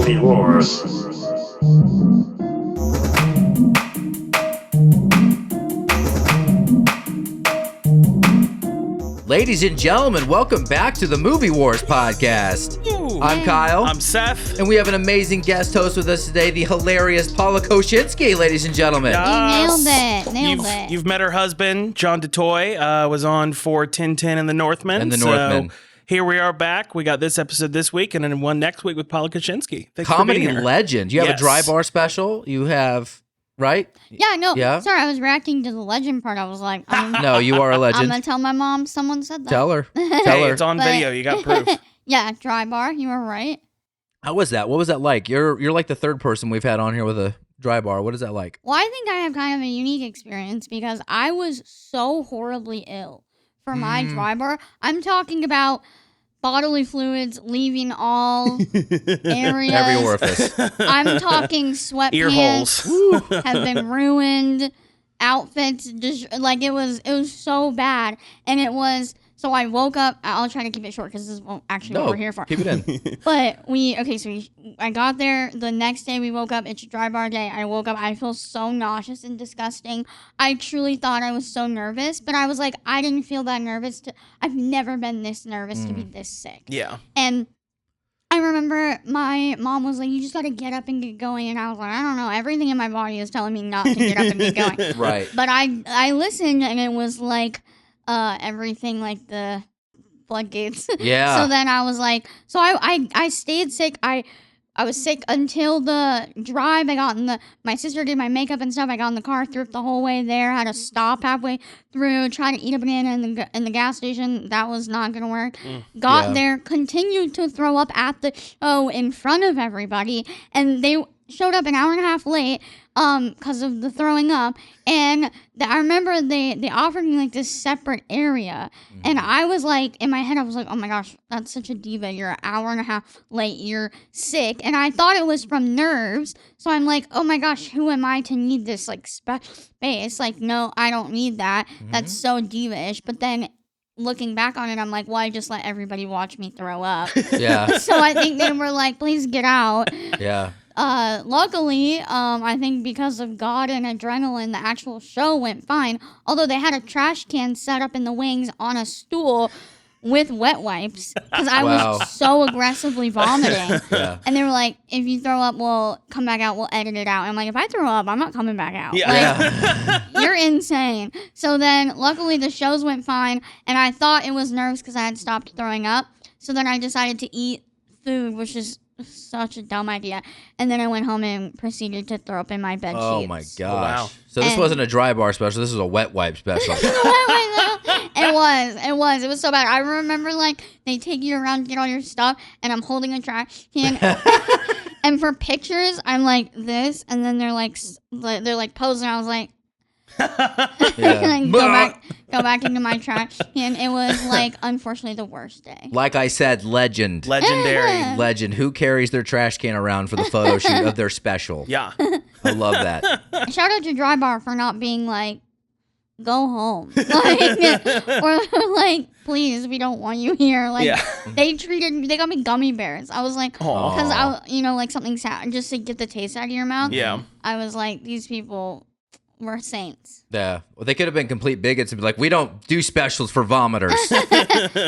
Movie Wars. Ladies and gentlemen, welcome back to the Movie Wars podcast. I'm Kyle. I'm Seth. And we have an amazing guest host with us today, the hilarious Paula Kosinski, ladies and gentlemen. You nailed it. You've met her husband, John DeToy, was on for Tintin and the Northman. So here we are back. We got this episode this week and then one next week with Paula Kosinski. Thanks Comedy for being here. legend. You have Yes. a dry bar special. You have, right? Yeah, no. Yeah? Sorry, I was reacting to the legend part. I was like, No, you are a I'm legend. going to tell my mom someone said that. Tell her. Hey, Tell her. it's on video. You got proof. Yeah, dry bar. You were right. How was that? What was that like? You're like the third person we've had on here with a dry bar. What is that like? Well, I think I have kind of a unique experience because I was so horribly ill for my dry bar. I'm talking about bodily fluids leaving all areas. Every orifice. I'm talking sweatpants Ear holes. have been ruined. Outfits, just like it was so bad, and it was. So I woke up. I'll try to keep it short because this is actually what we're here for. Keep it in. But I got there the next day. We woke up. It's a dry bar day. I woke up. I feel so nauseous and disgusting. I truly thought I was so nervous, but I was like, I didn't feel that nervous. I've never been this nervous to be this sick. Yeah. And I remember my mom was like, you just got to get up and get going. And I was like, I don't know. Everything in my body is telling me not to get up and get going. Right. But I listened, and it was like everything, like the floodgates. Yeah. So then I was like, so I stayed sick. I was sick until the drive. My sister did my makeup and stuff. I got in the car, threw up the whole way there, had to stop halfway through, try to eat a banana in the gas station. That was not going to work. Got there, continued to throw up at the show in front of everybody, and they showed up an hour and a half late because of the throwing up. And I remember they offered me like this separate area, and I was like, in my head I was like, oh my gosh, that's such a diva. You're an hour and a half late, you're sick. And I thought it was from nerves, so I'm like, oh my gosh, who am I to need this like space? Like, no, I don't need that. That's so diva-ish. But then looking back on it, I'm like, well, I just let everybody watch me throw up. Yeah. So I think they were like, please get out. Yeah. Luckily, I think because of God and adrenaline, the actual show went fine. Although they had a trash can set up in the wings on a stool with wet wipes because I was so aggressively vomiting. Yeah. And they were like, if you throw up, we'll come back out. We'll edit it out. And I'm like, if I throw up, I'm not coming back out. Yeah. Like, you're insane. So then, luckily, the shows went fine. And I thought it was nerves because I had stopped throwing up. So then I decided to eat food, which is such a dumb idea. And then I went home and proceeded to throw up in my bed sheets. Oh my gosh. Wow. So this wasn't a dry bar special. This was a wet wipe special. It was so bad. I remember like they take you around to get all your stuff, and I'm holding a trash can. And for pictures, I'm like this, and then they're like posing. I was like, and go back into my trash can. It was like unfortunately the worst day. Like I said, legend. Legendary. Legend. Who carries their trash can around for the photo shoot of their special? Yeah. I love that. Shout out to Dry Bar for not being like, go home, like, or like, please, we don't want you here. Like, they got me gummy bears. I was like, because like something sad, just to get the taste out of your mouth. Yeah. I was like, these people were saints. Yeah. Well, they could have been complete bigots and be like, we don't do specials for vomiters.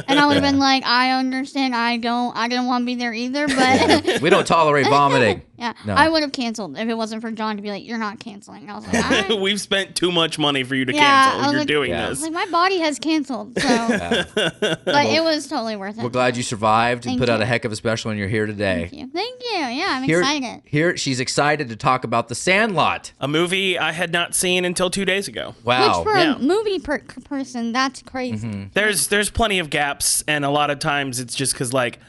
And I would have been like, I understand. I didn't want to be there either, but We don't tolerate vomiting. yeah, No. I would have canceled if it wasn't for John to be like, you're not canceling. I was like, all right. We've spent too much money for you to Yeah, I cancel. was You're like- doing I this. was like, my body has canceled, so but it was totally worth it. We're glad you survived and Thank put out you. a heck of a special and you're here today. Thank you. Yeah, I'm excited. Here, she's excited to talk about The Sandlot. A movie I had not seen until 2 days ago. Wow. Which for Yeah. a movie person, that's crazy. There's plenty of gaps, and a lot of times it's just because like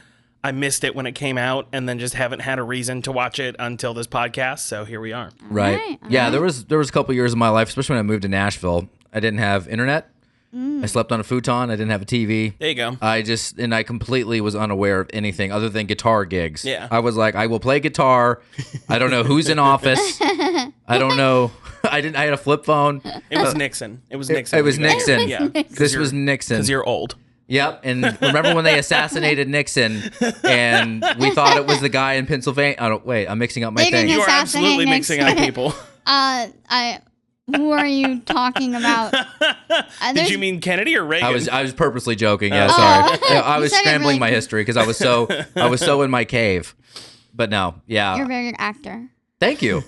I missed it when it came out, and then just haven't had a reason to watch it until this podcast. So here we are. Right. Alright, Yeah, alright. there was a couple years of my life, especially when I moved to Nashville. I didn't have internet. I slept on a futon. I didn't have a TV. There you go. I completely was unaware of anything other than guitar gigs. Yeah. I was like, I will play guitar. I don't know who's in office. I don't know. I had a flip phone. It was Nixon. It was Nixon. It was Nixon. Yeah. This was Nixon. Because you're old. Yep, and remember when they assassinated Nixon, and we thought it was the guy in Pennsylvania? Oh, wait, I'm mixing up my thing. You are absolutely mixing up people. Who are you talking about? Did you mean Kennedy or Reagan? I was purposely joking. Yeah, sorry. Yeah, I was scrambling my history because I was so in my cave. But no, yeah. You're a very good actor. Thank you.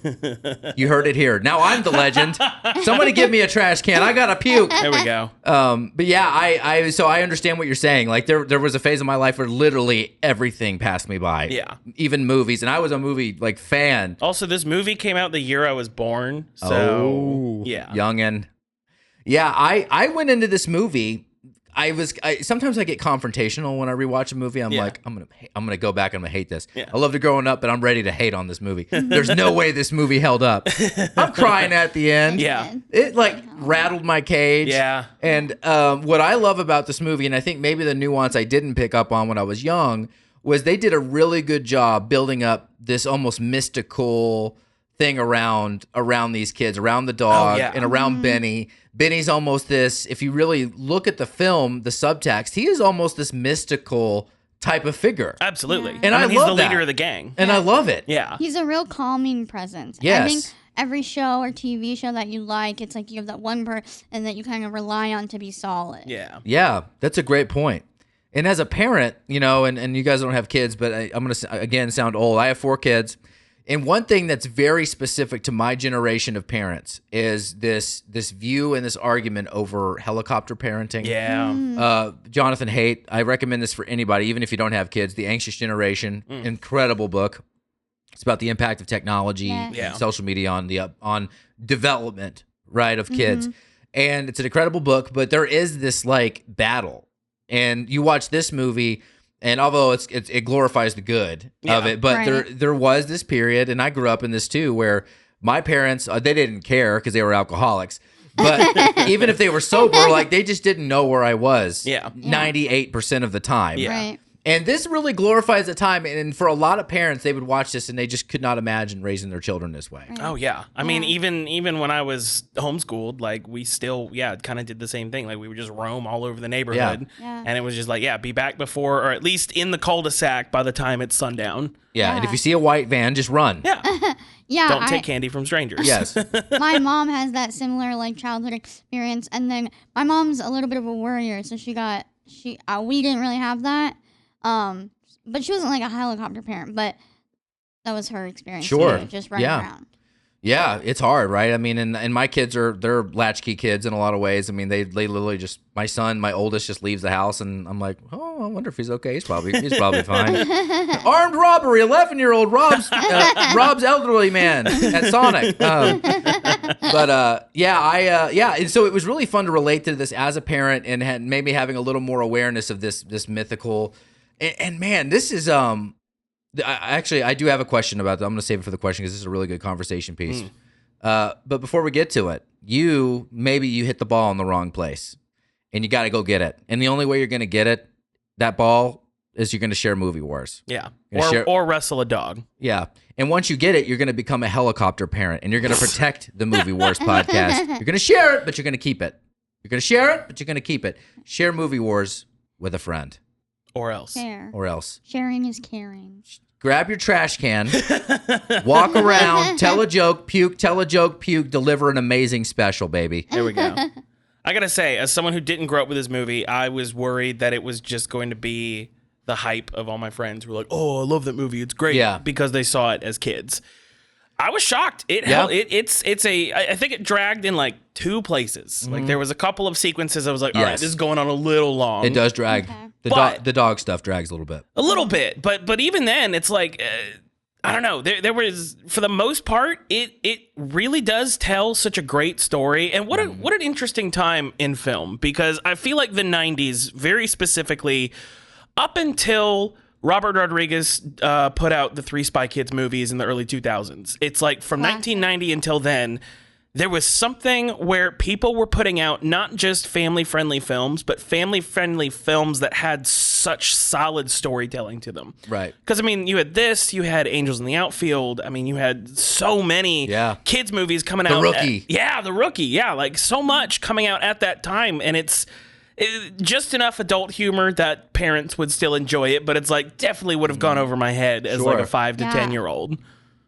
You heard it here. Now I'm the legend. Somebody give me a trash can. I gotta puke. There we go. But yeah, I understand what you're saying. Like there was a phase of my life where literally everything passed me by. Yeah. Even movies, and I was a movie like fan. Also, this movie came out the year I was born. So yeah, youngin. Yeah, I went into this movie. Sometimes I get confrontational when I rewatch a movie. I'm like, I'm gonna go back and I'm gonna hate this. Yeah. I loved it growing up, but I'm ready to hate on this movie. There's no way this movie held up. I'm crying at the end. Yeah. It like rattled my cage. Yeah. And what I love about this movie, and I think maybe the nuance I didn't pick up on when I was young, was they did a really good job building up this almost mystical thing around these kids, around the dog, and around Benny. Benny's almost this, if you really look at the film, the subtext, he is almost this mystical type of figure. Absolutely. Yeah. And I he's love the that. leader of the gang. And I love it. Yeah. He's a real calming presence. Yes. I think every show or TV show that you like, it's like you have that one person that you kind of rely on to be solid. Yeah. Yeah, that's a great point. And as a parent, you know, and you guys don't have kids, but I'm going to, again, sound old. I have 4 kids. And one thing that's very specific to my generation of parents is this view and this argument over helicopter parenting. Yeah. Jonathan Haidt, I recommend this for anybody, even if you don't have kids. The Anxious Generation, incredible book. It's about the impact of technology and social media on development, right, of kids. And it's an incredible book, but there is this like battle. And you watch this movie, and although it glorifies the good of it, but there was this period, and I grew up in this too, where my parents, they didn't care because they were alcoholics. But even if they were sober, like they just didn't know where I was 98% of the time. Yeah. Right. And this really glorifies the time. And for a lot of parents, they would watch this and they just could not imagine raising their children this way. Right. Oh, yeah. I mean, even when I was homeschooled, like we still, kind of did the same thing. Like we would just roam all over the neighborhood. Yeah. And it was just like, be back before, or at least in the cul-de-sac by the time it's sundown. Yeah. And if you see a white van, just run. Yeah. Yeah. Don't take candy from strangers. Yes. My mom has that similar like childhood experience, and then my mom's a little bit of a worrier, so we didn't really have that. But she wasn't like a helicopter parent, but that was her experience. Sure. Too, just running around. Yeah, it's hard, right? I mean, and my kids they're latchkey kids in a lot of ways. I mean, they literally just, my son, my oldest, just leaves the house, and I'm like, oh, I wonder if he's okay. He's probably fine. Armed robbery, 11-year-old robs elderly man at Sonic. And so it was really fun to relate to this as a parent, and maybe having a little more awareness of this mythical. And man, this is I do have a question about that. I'm going to save it for the question because this is a really good conversation piece. But before we get to it, maybe you hit the ball in the wrong place, and you got to go get it. And the only way you're going to get that ball, is you're going to share Movie Wars. Yeah, or wrestle a dog. Yeah, and once you get it, you're going to become a helicopter parent, and you're going to protect the Movie Wars podcast. You're going to share it, but you're going to keep it. You're going to share it, but you're going to keep it. Share Movie Wars with a friend. Or else. Share. Or else. Sharing is caring. Grab your trash can, walk around, tell a joke, puke, deliver an amazing special, baby. There we go. I got to say, as someone who didn't grow up with this movie, I was worried that it was just going to be the hype of all my friends who were like, oh, I love that movie. It's great. Yeah. Because they saw it as kids. I was shocked. I think it dragged in like 2 places. Mm-hmm. Like there was a couple of sequences I was like, all right, this is going on a little long. It does drag. Okay. The dog stuff drags a little bit. A little bit. But even then, it's like, I don't know. There was, for the most part, it really does tell such a great story. And what an interesting time in film. Because I feel like the 90s, very specifically, up until Robert Rodriguez put out the 3 Spy Kids movies in the early 2000s. It's like from 1990 until then, there was something where people were putting out not just family-friendly films, but family-friendly films that had such solid storytelling to them. Right. Because, I mean, you had this, you had Angels in the Outfield. I mean, you had so many kids movies coming out. The Rookie. The Rookie. Yeah, like so much coming out at that time. And it's just enough adult humor that parents would still enjoy it, but it's like definitely would have gone over my head as like a 5 to 10-year-old.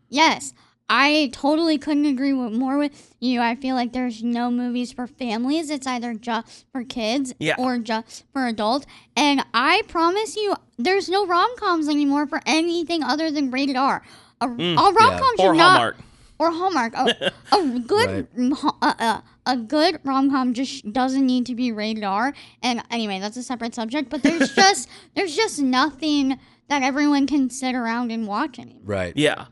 Yes. I totally couldn't agree more with you. I feel like there's no movies for families. It's either just for kids or just for adults. And I promise you, there's no rom-coms anymore for anything other than rated R. A rom-com should or not... Hallmark. Or Hallmark. A good a good rom-com just doesn't need to be rated R. And anyway, that's a separate subject. But there's just nothing that everyone can sit around and watch anymore. Right. Yeah.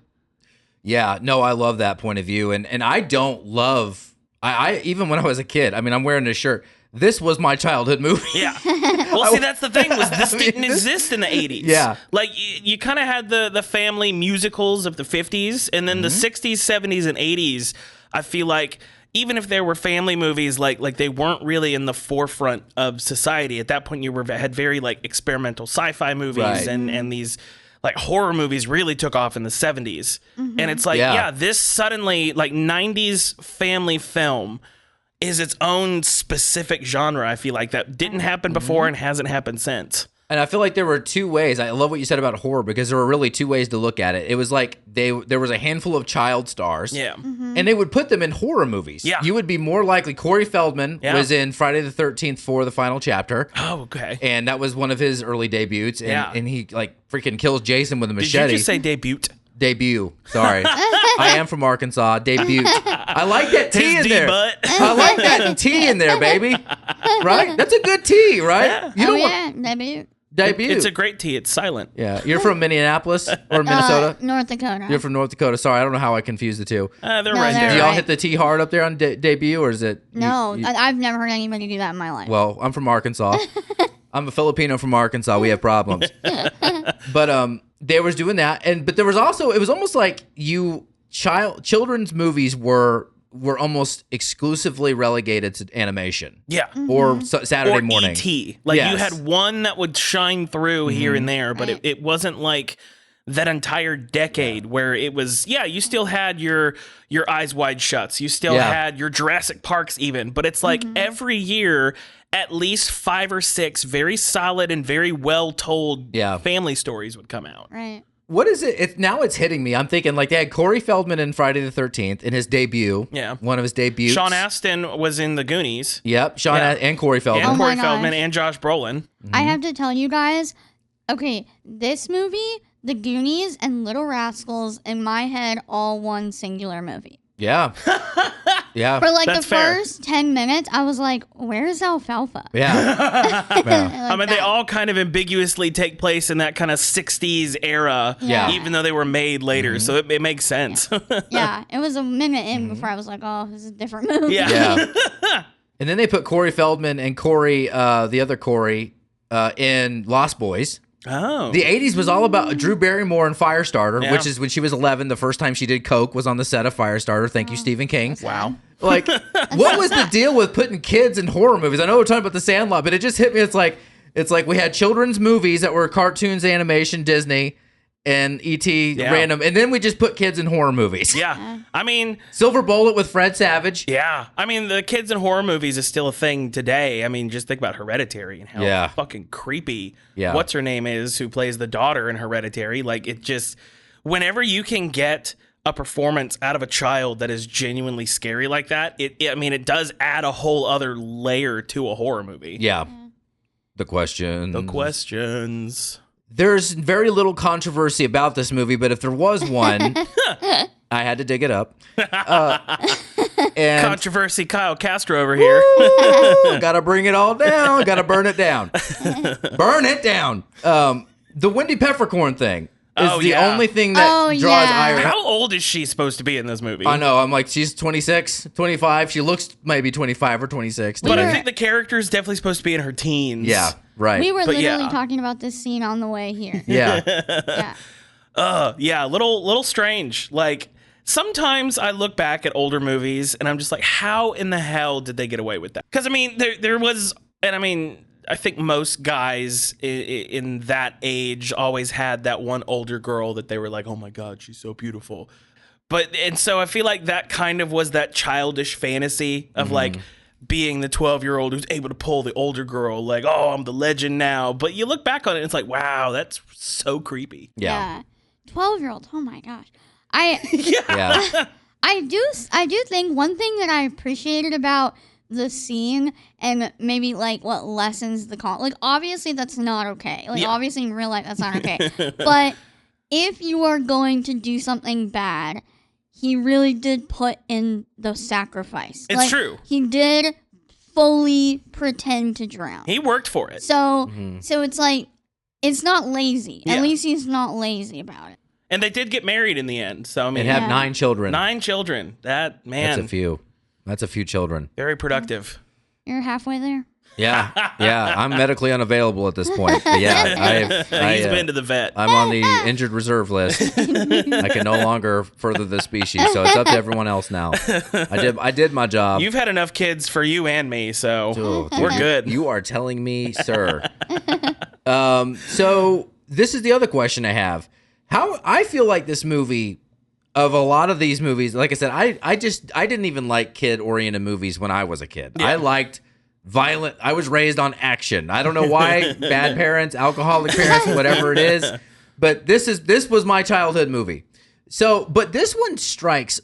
Yeah, no, I love that point of view, and I don't love. I even when I was a kid. I mean, I'm wearing this shirt. This was my childhood movie. Yeah. Well, see, that's the thing was this didn't exist in the 80s. Yeah. Like you kind of had the family musicals of the 50s, and then the 60s, 70s, and 80s. I feel like even if there were family movies, like they weren't really in the forefront of society at that point. You had very like experimental sci-fi movies and these. Like horror movies really took off in the 70s. And it's like, this suddenly like 90s family film is its own specific genre. I feel like that didn't happen before and hasn't happened since. And I feel like there were two ways. I love what you said about horror because there were really two ways to look at it. It was like there was a handful of child stars. Yeah. And they would put them in horror movies. Yeah. You would be more likely. Corey Feldman was in Friday the 13th for the final chapter. Oh, okay. And that was one of his early debuts. And he like freaking kills Jason with a machete. Did you just say debut? Debut. Sorry. I am from Arkansas. Debut. I like that T in there. I like that T in there, baby. Right? That's a good T, right? Yeah. Debut. Debut. It's a great T. It's silent. Yeah. You're from Minneapolis or Minnesota? North Dakota. You're from North Dakota. Sorry, I don't know how I confused the two. They're No, right they're there. Do y'all right. hit the T hard up there on debut, or is it? No, I've never heard anybody do that in my life. Well, I'm from Arkansas. I'm a Filipino from Arkansas. We have problems. But they was doing that, but there was also it was almost like children's movies were almost exclusively relegated to animation. Yeah. Or Saturday morning. E.T. Like you had one that would shine through here and there, but Right. it wasn't like that entire decade where it was, you still had your Eyes Wide Shuts. You still had your Jurassic Parks even, but it's like every year at least 5 or 6 very solid and very well told family stories would come out. Right. What is it? Now it's hitting me. I'm thinking like they had Corey Feldman in Friday the 13th in his debut. Yeah. One of his debuts. Sean Astin was in The Goonies. Yep. and Corey Feldman. And Oh my Corey Feldman gosh. and Josh Brolin. I have to tell you guys, okay, this movie, The Goonies, and Little Rascals, in my head, all one singular movie. Yeah. Yeah. For like That's the fair. first 10 minutes, I was like, where's Alfalfa? Yeah. I mean, they all kind of ambiguously take place in that kind of 60s era, Yeah. even though they were made later. So it makes sense. Yeah, it was a minute in before I was like, oh, this is a different movie. Yeah. Yeah. And then they put Corey Feldman and Corey, the other Corey, in Lost Boys. Oh. The 80s was all about Drew Barrymore and Firestarter, Yeah. which is when she was 11. The first time she did coke was on the set of Firestarter. Thank you, Stephen King. Wow. Like, what was the deal with putting kids in horror movies? I know we're talking about The Sandlot, but it just hit me. It's like we had children's movies that were cartoons, animation, Disney, and E.T. random, and then we just put kids in horror movies. Yeah. I mean, Silver Bullet with Fred Savage. yeah. I mean, the kids in horror movies is still a thing today. I mean, just think about Hereditary and how fucking creepy what's her name is who plays the daughter in Hereditary. Like, it just, whenever you can get a performance out of a child that is genuinely scary like that, it does add a whole other layer to a horror movie. Yeah. The questions. There's very little controversy about this movie, but if there was one, I had to dig it up. And Controversy Kyle Castro over here. gotta bring it all down. Gotta burn it down. Burn it down. The Wendy Peffercorn thing is the only thing that draws ire. How old is she supposed to be in this movie? I know. I'm like, she's 26, 25. She looks maybe 25 or 26. But I think the character is definitely supposed to be in her teens. Yeah, right. We were But literally talking about this scene on the way here. Yeah. Yeah. Yeah, little strange. Like, sometimes I look back at older movies and I'm just like, how in the hell did they get away with that? Because, I mean, there was, and I mean, I think most guys in that age always had that one older girl that they were like, oh my God, she's so beautiful. And so I feel like that kind of was that childish fantasy of like, being the 12-year-old who's able to pull the older girl, like, oh, I'm the legend now. But you look back on it, and it's like, wow, that's so creepy. Yeah. 12-year-old. Oh my gosh. Yeah. I do think one thing that I appreciated about the scene and maybe like what lessens the like obviously that's not okay. Like obviously in real life that's not okay. But if you are going to do something bad, he really did put in the sacrifice. It's true. He did fully pretend to drown. He worked for it. So it's like it's not lazy. At least he's not lazy about it. And they did get married in the end. So I mean, and have 9 children. 9 children. That's a few. That's a few children. Very productive. You're halfway there. Yeah. I'm medically unavailable at this point. But yeah, he's been to the vet. I'm on the injured reserve list. I can no longer further the species, so it's up to everyone else now. I did my job. You've had enough kids for you and me, so we're good. You are telling me, sir. So this is the other question I have. How I feel like this movie, of a lot of these movies, like I said, I didn't even like kid-oriented movies when I was a kid. Yeah. I liked violent. I was raised on action. I don't know why. Bad parents, alcoholic parents, whatever it is. But this was my childhood movie. So, but this one strikes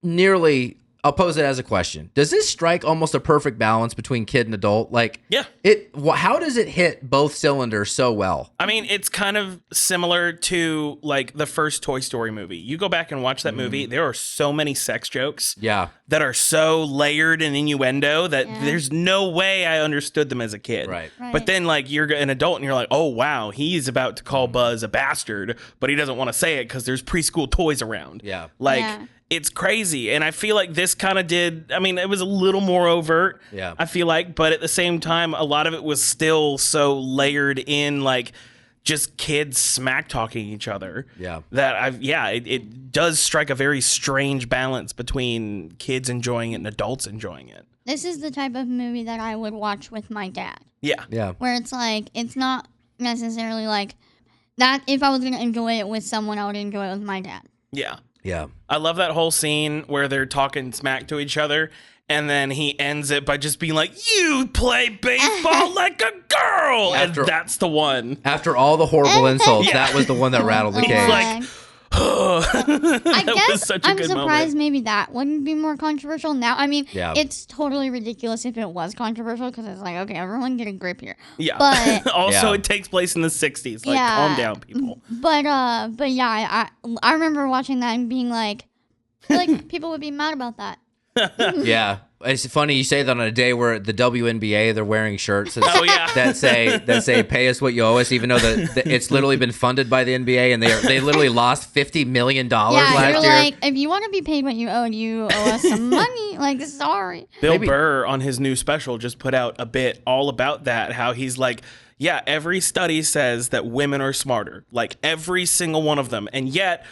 nearly. I'll pose it as a question. Does this strike almost a perfect balance between kid and adult? Like, how does it hit both cylinders so well? I mean, it's kind of similar to like the first Toy Story movie. You go back and watch that movie. There are so many sex jokes that are so layered and innuendo that there's no way I understood them as a kid. Right. But then like you're an adult and you're like, oh, wow, he's about to call Buzz a bastard, but he doesn't want to say it because there's preschool toys around. Yeah. It's crazy. And I feel like this kind of did, I mean, it was a little more overt, I feel like, but at the same time, a lot of it was still so layered in like just kids smack talking each other. Yeah. That it does strike a very strange balance between kids enjoying it and adults enjoying it. This is the type of movie that I would watch with my dad. Yeah. Yeah. Where it's like, it's not necessarily like that. If I was going to enjoy it with someone, I would enjoy it with my dad. Yeah. Yeah. I love that whole scene where they're talking smack to each other, and then he ends it by just being like, you play baseball like a girl! And that's the one. After all the horrible insults, that was the one that rattled the cage. Like, I guess I'm surprised moment. Maybe that wouldn't be more controversial now. I mean, it's totally ridiculous if it was controversial because it's like, okay, everyone get a grip here. Yeah. But also, it takes place in the 60s. Like, calm down, people. But yeah, I remember watching that and being like, I feel like people would be mad about that. Yeah. It's funny you say that on a day where the WNBA, they're wearing shirts that say pay us what you owe us, even though it's literally been funded by the NBA and they literally lost $50 million last year. Like, if you want to be paid what you owe us some money. Like, sorry. Bill Burr on his new special just put out a bit all about that, how he's like, yeah, every study says that women are smarter, like every single one of them, and yet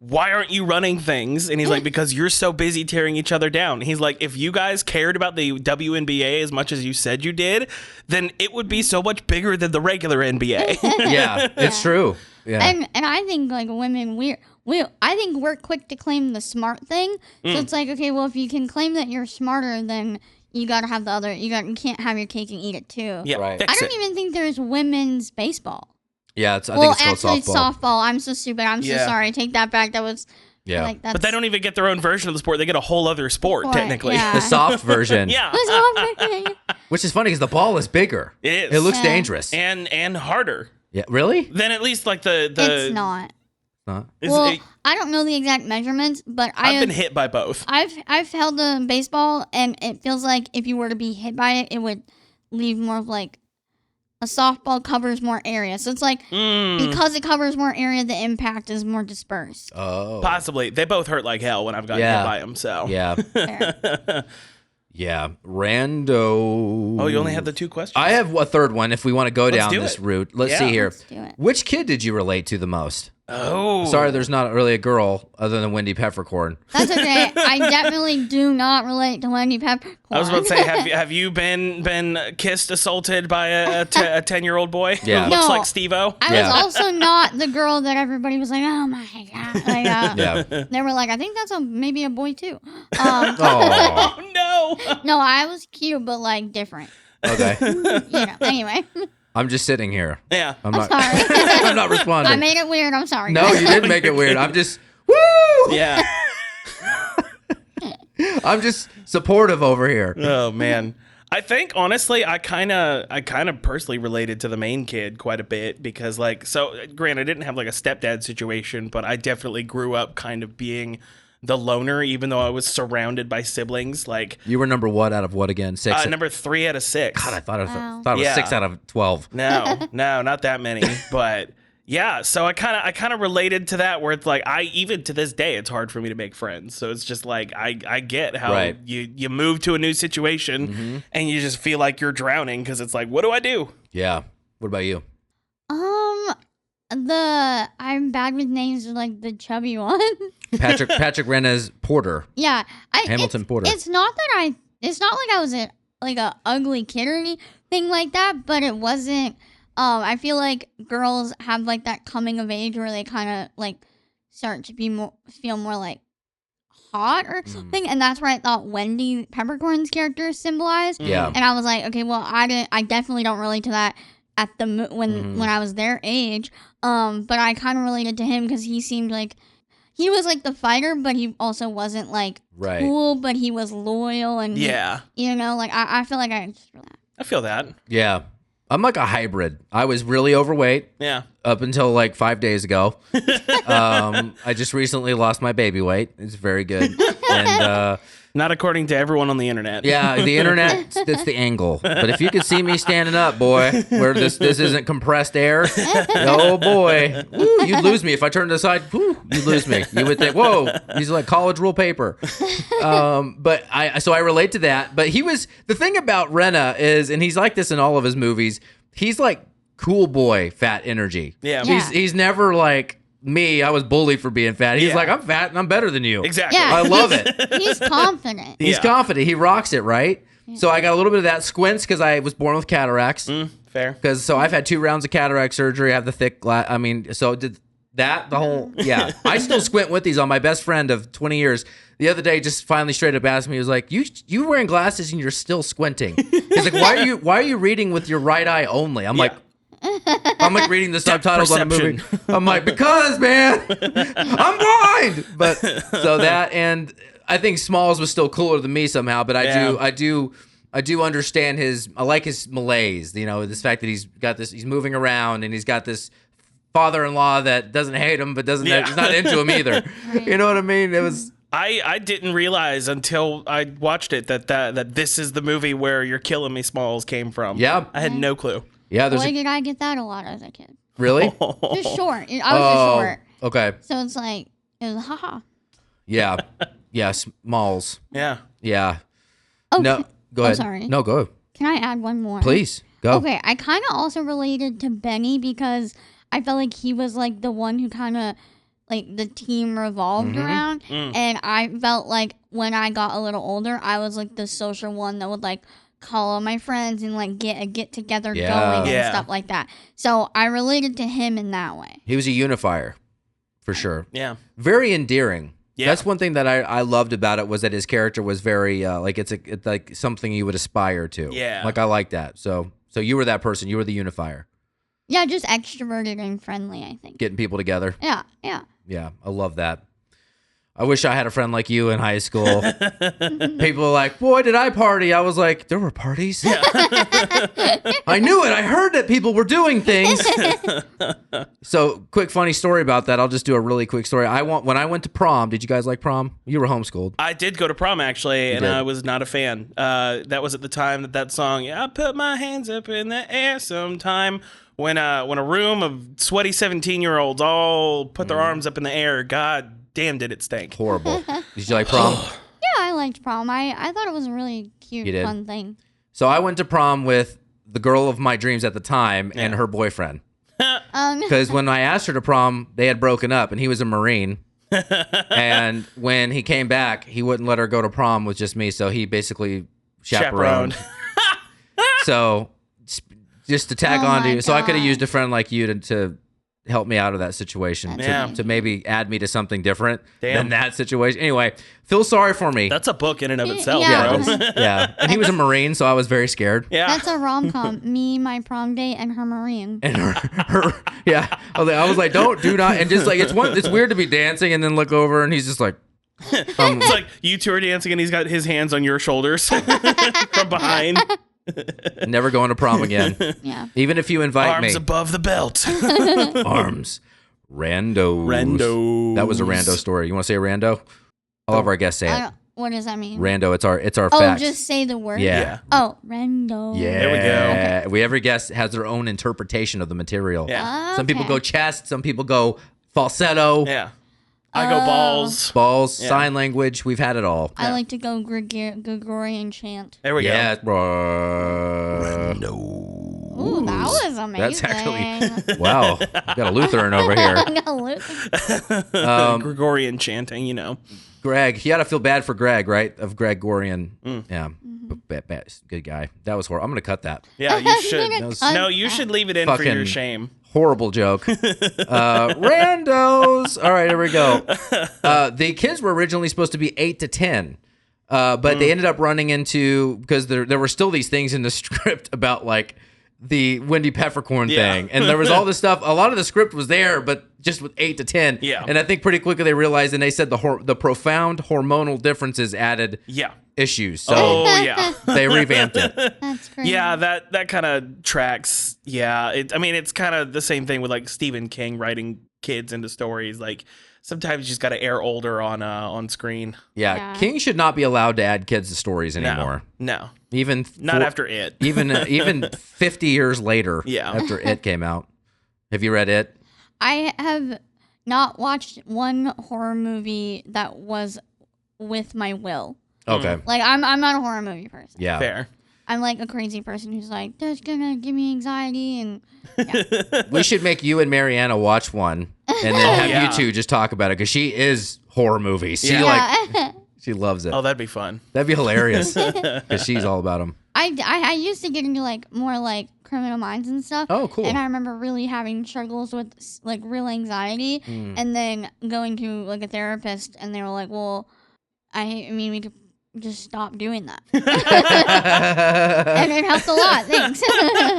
why aren't you running things? And he's like, because you're so busy tearing each other down. He's like, if you guys cared about the WNBA as much as you said you did, then it would be so much bigger than the regular NBA. Yeah, it's true. Yeah. And I think like women, I think we're quick to claim the smart thing. So it's like, okay, well, if you can claim that you're smarter, then you gotta have the other. You can't have your cake and eat it too. Yeah, right. I don't even think there's women's baseball. Yeah, I think it's called softball. I'm so stupid. I'm so sorry. Take that back. That was but they don't even get their own version of the sport. They get a whole other sport technically. The soft version. The soft version. Which is funny because the ball is bigger. It is. It looks dangerous and harder. Yeah, really? Than at least like the. It's not. Well, I don't know the exact measurements, but I've been hit by both. I've held a baseball, and it feels like if you were to be hit by it, it would leave more of like. A softball covers more area. So it's like, because it covers more area, the impact is more dispersed. Oh. Possibly. They both hurt like hell when I've gotten hit by them, so. Yeah. Yeah. Rando. Oh, you only have the 2 questions? I have a third one if we want to go down this route. Let's see here. Let's do it. Which kid did you relate to the most? Oh. Sorry, there's not really a girl other than Wendy Peffercorn. That's okay. I definitely do not relate to Wendy Peffercorn. I was about to say, have you been kissed, assaulted by a 10-year-old boy who looks like Steve-O? I was also not the girl that everybody was like, oh my God. Like, they were like, I think that's maybe a boy too. Oh, no. No, I was cute, but like different. Okay. Anyway. I'm just sitting here. Yeah. I'm sorry. I'm not responding. I made it weird. I'm sorry. No, you didn't make it weird. I'm just, woo! Yeah. I'm just supportive over here. Oh, man. I think, honestly, I kind of personally related to the main kid quite a bit because, like, so, granted, I didn't have, like, a stepdad situation, but I definitely grew up kind of being the loner, even though I was surrounded by siblings. Like, you were number what out of what again? 6? Number 3 out of 6. God, I thought it was 6 out of 12. No, not that many. But yeah, so I kind of related to that, where it's like even to this day, it's hard for me to make friends. So it's just like I get how you move to a new situation and you just feel like you're drowning because it's like, what do I do? Yeah. What about you? I'm bad with names, like the chubby one. Patrick Renna's Porter. Yeah, Hamilton Porter. It's not like I was a ugly kid or anything like that, but it wasn't. I feel like girls have like that coming of age where they kind of like start to feel more like hot or something, and that's where I thought Wendy Peppercorn's character symbolized. Yeah, and I was like, okay, well, I definitely don't relate to that at the when I was their age. But I kind of related to him because he seemed like he was like the fighter, but he also wasn't like cool, but he was loyal and like I feel like I feel that. Yeah. I'm like a hybrid. I was really overweight. Yeah. Up until like 5 days ago. I just recently lost my baby weight. It's very good. And not according to everyone on the internet. Yeah, the internet, that's the angle. But if you could see me standing up, boy, where this isn't compressed air, oh boy, woo, you'd lose me. If I turned to the side, woo, you'd lose me. You would think, whoa, he's like college rule paper. But I relate to that. But the thing about Renna is, and he's like this in all of his movies, he's like cool boy fat energy. Yeah. He's never like me. I was bullied for being fat. He's like, I'm fat and I'm better than you. Exactly. Yeah. I love it. He's confident. He's confident. He rocks it, right? Yeah. So I got a little bit of that. Squints because I was born with cataracts. Fair. So I've had 2 rounds of cataract surgery. I have the thick glass. I mean, so did that the whole, yeah. I still squint with these on. My best friend of 20 years the other day just finally straight up asked me, he was like, you wearing glasses and you're still squinting. He's like, why are you reading with your right eye only? I'm like reading the subtitles on a movie. I'm like, because man, I'm blind. But so that, and I think Smalls was still cooler than me somehow. But I do understand I like his malaise. You know, this fact that he's moving around and he's got this father-in-law that doesn't hate him but he's not into him either. Right. You know what I mean? It was. I didn't realize until I watched it that this is the movie where You're Killing Me, Smalls came from. Yeah, I had no clue. Yeah, Boy, did I get that a lot as a kid. Really? Just short. I was just short. Okay. So it's like, it was haha. Yeah. Yeah, Smalls. Yeah. Yeah. Okay. No, go ahead. Sorry. No, go. Can I add one more? Please, go. Okay, I kind of also related to Benny because I felt like he was like the one who kind of, like the team revolved around. And I felt like when I got a little older, I was like the social one that would like call all my friends and like get a get together going and stuff like that. So I related to him in that way. He was a unifier, for sure. Yeah. Very endearing. Yeah. That's one thing that I loved about it was that his character was very like it's like something you would aspire to. Yeah. Like I like that. So you were that person. You were the unifier. Yeah, just extroverted and friendly, I think. Getting people together. Yeah. Yeah, I love that. I wish I had a friend like you in high school. People are like, boy, did I party. I was like, there were parties. Yeah. I knew it. I heard that people were doing things. So quick funny story about that. I'll just do a really quick story. When I went to prom, did you guys like prom? You were homeschooled. I did go to prom, actually, and I was not a fan. That was at the time that song, I put my hands up in the air sometime. When a room of sweaty 17-year-olds all put their arms up in the air, God damn, did it stink. Horrible. Did you like prom? Yeah, I liked prom. I thought it was a really cute, fun thing. So I went to prom with the girl of my dreams at the time and her boyfriend. Because when I asked her to prom, they had broken up, and he was a Marine. And when he came back, he wouldn't let her go to prom with just me, so he basically chaperoned. So just to tag on to you, so I could have used a friend like you to help me out of that situation, to maybe add me to something different than that situation. Anyway, feel sorry for me. That's a book in and of itself, Yeah. bro. Yeah, and he was a Marine, so I was very scared. Yeah. That's a rom-com. Me, my prom date, and her Marine. And her I was like, do not, and just like it's weird to be dancing and then look over and he's just like, it's like you two are dancing and he's got his hands on your shoulders from behind. never going to prom again. Yeah. Even if you invite Arms me. above the belt. Arms. Rando. That was a rando story. You want to say a rando? All of our guests say it. What does that mean? Rando. It's our Oh, facts. just say the word? Yeah. Oh, rando. Yeah. There we go. Okay. Every guest has their own interpretation of the material. Yeah. Some people go chest. Some people go falsetto. Yeah. I go balls. Balls. Sign language. We've had it all. I like to go Gregorian chant. There we go. Yeah. Ooh, that was amazing. That's actually wow. Got a Lutheran over here. Gregorian chanting, you know. Greg, you got to feel bad for Greg, right? Of Gregorian. Yeah. Good guy. That was horrible. I'm going to cut that. Yeah, you should. was- No, you should leave it in for your Fucking- shame. Horrible joke. Randos. All right, here we go. The kids were originally supposed to be 8 to 10. But they ended up running into, because there were still these things in the script about like the Wendy Peffercorn thing. And there was all this stuff. A lot of the script was there, but just with 8 to 10. Yeah. And I think pretty quickly they realized, and they said the profound hormonal differences added issues. So they revamped it. That's great. Yeah, that kind of tracks. Yeah, it's kind of the same thing with like Stephen King writing kids into stories. Like sometimes you just got to air older on screen. Yeah, King should not be allowed to add kids to stories anymore. No, even not after It. even 50 years later. Yeah. After It came out. Have you read It? I have not watched one horror movie that was with my will. Okay. Like I'm not a horror movie person. Yeah. Fair. I'm like a crazy person who's like, that's gonna give me anxiety, and We should make you and Mariana watch one and then have you two just talk about it, because she is horror movies. She she loves it. Oh, that'd be fun. That'd be hilarious, because she's all about them. I used to get into like more like Criminal Minds and stuff. Oh, cool. And I remember really having struggles with like real anxiety, and then going to like a therapist, and they were like, well, I mean we could just stop doing that. And it helped a lot. Thanks.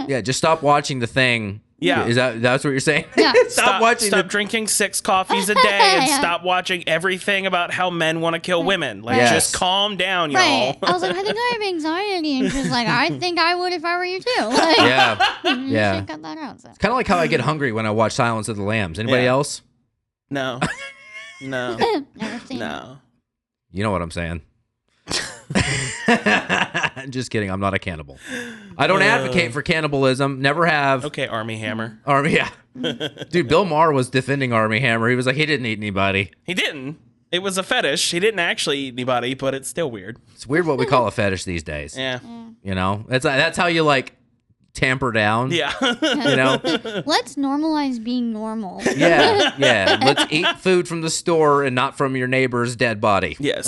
Yeah, just stop watching The Thing. Yeah. That's what you're saying? Yeah. Stop drinking 6 coffees a day and stop watching everything about how men want to kill women. Like, just calm down, y'all. Right. I was like, I think I have anxiety, and she was like, I think I would if I were you too. Like, Yeah. should cut that out. So. It's kind of like how I get hungry when I watch Silence of the Lambs. Anybody else? No. No. Never seen it. No. You know what I'm saying. Just kidding. I'm not a cannibal. I don't advocate for cannibalism. Never have. Okay, Army Hammer. Dude, Bill Maher was defending Army Hammer. He was like, he didn't eat anybody. He didn't. It was a fetish. He didn't actually eat anybody, but it's still weird. It's weird what we call a fetish these days. Yeah. You know, that's how you like tamper down. Yeah. You know. Let's normalize being normal. Yeah. Let's eat food from the store and not from your neighbor's dead body. Yes.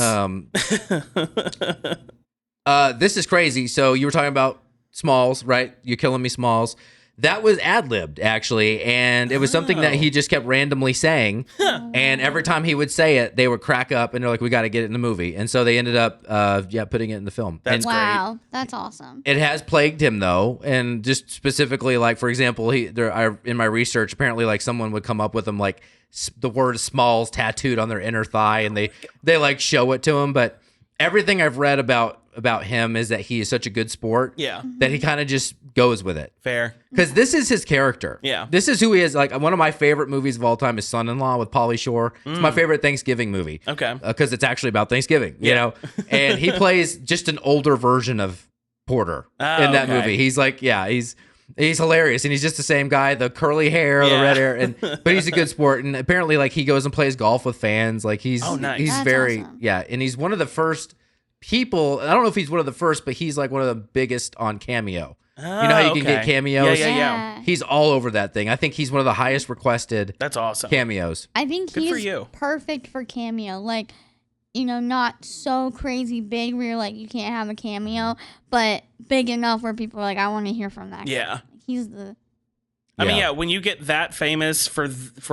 This is crazy. So you were talking about Smalls, right? You're Killing Me, Smalls. That was ad-libbed, actually, and it was something that he just kept randomly saying, and every time he would say it, they would crack up, and they're like, we got to get it in the movie, and so they ended up, putting it in the film. That's Wow, that's awesome. It has plagued him, though, and just specifically, like, for example, in my research, apparently, like, someone would come up with him, like, the word Smalls tattooed on their inner thigh, and they like, show it to him, but everything I've read about him is that he is such a good sport that he kind of just goes with it. Fair. Because this is his character. Yeah. This is who he is. Like, one of my favorite movies of all time is Son-in-Law with Pauly Shore. It's my favorite Thanksgiving movie. Okay. Because it's actually about Thanksgiving, you know? And he plays just an older version of Porter in that movie. He's like, he's hilarious, and he's just the same guy, the curly hair, the red hair, but he's a good sport. And apparently, like, he goes and plays golf with fans. Like, he's nice. he's That's very awesome. and he's one of the first people. I don't know if he's one of the first, but he's like one of the biggest on Cameo. You know how you can get cameos? Yeah. He's all over that thing. I think he's one of the highest requested. That's awesome. Cameos. I think he's perfect for cameo. Like, you know, not so crazy big where you're like, you can't have a cameo, but big enough where people are like, I want to hear from that guy. Yeah. He's the... I mean, when you get that famous for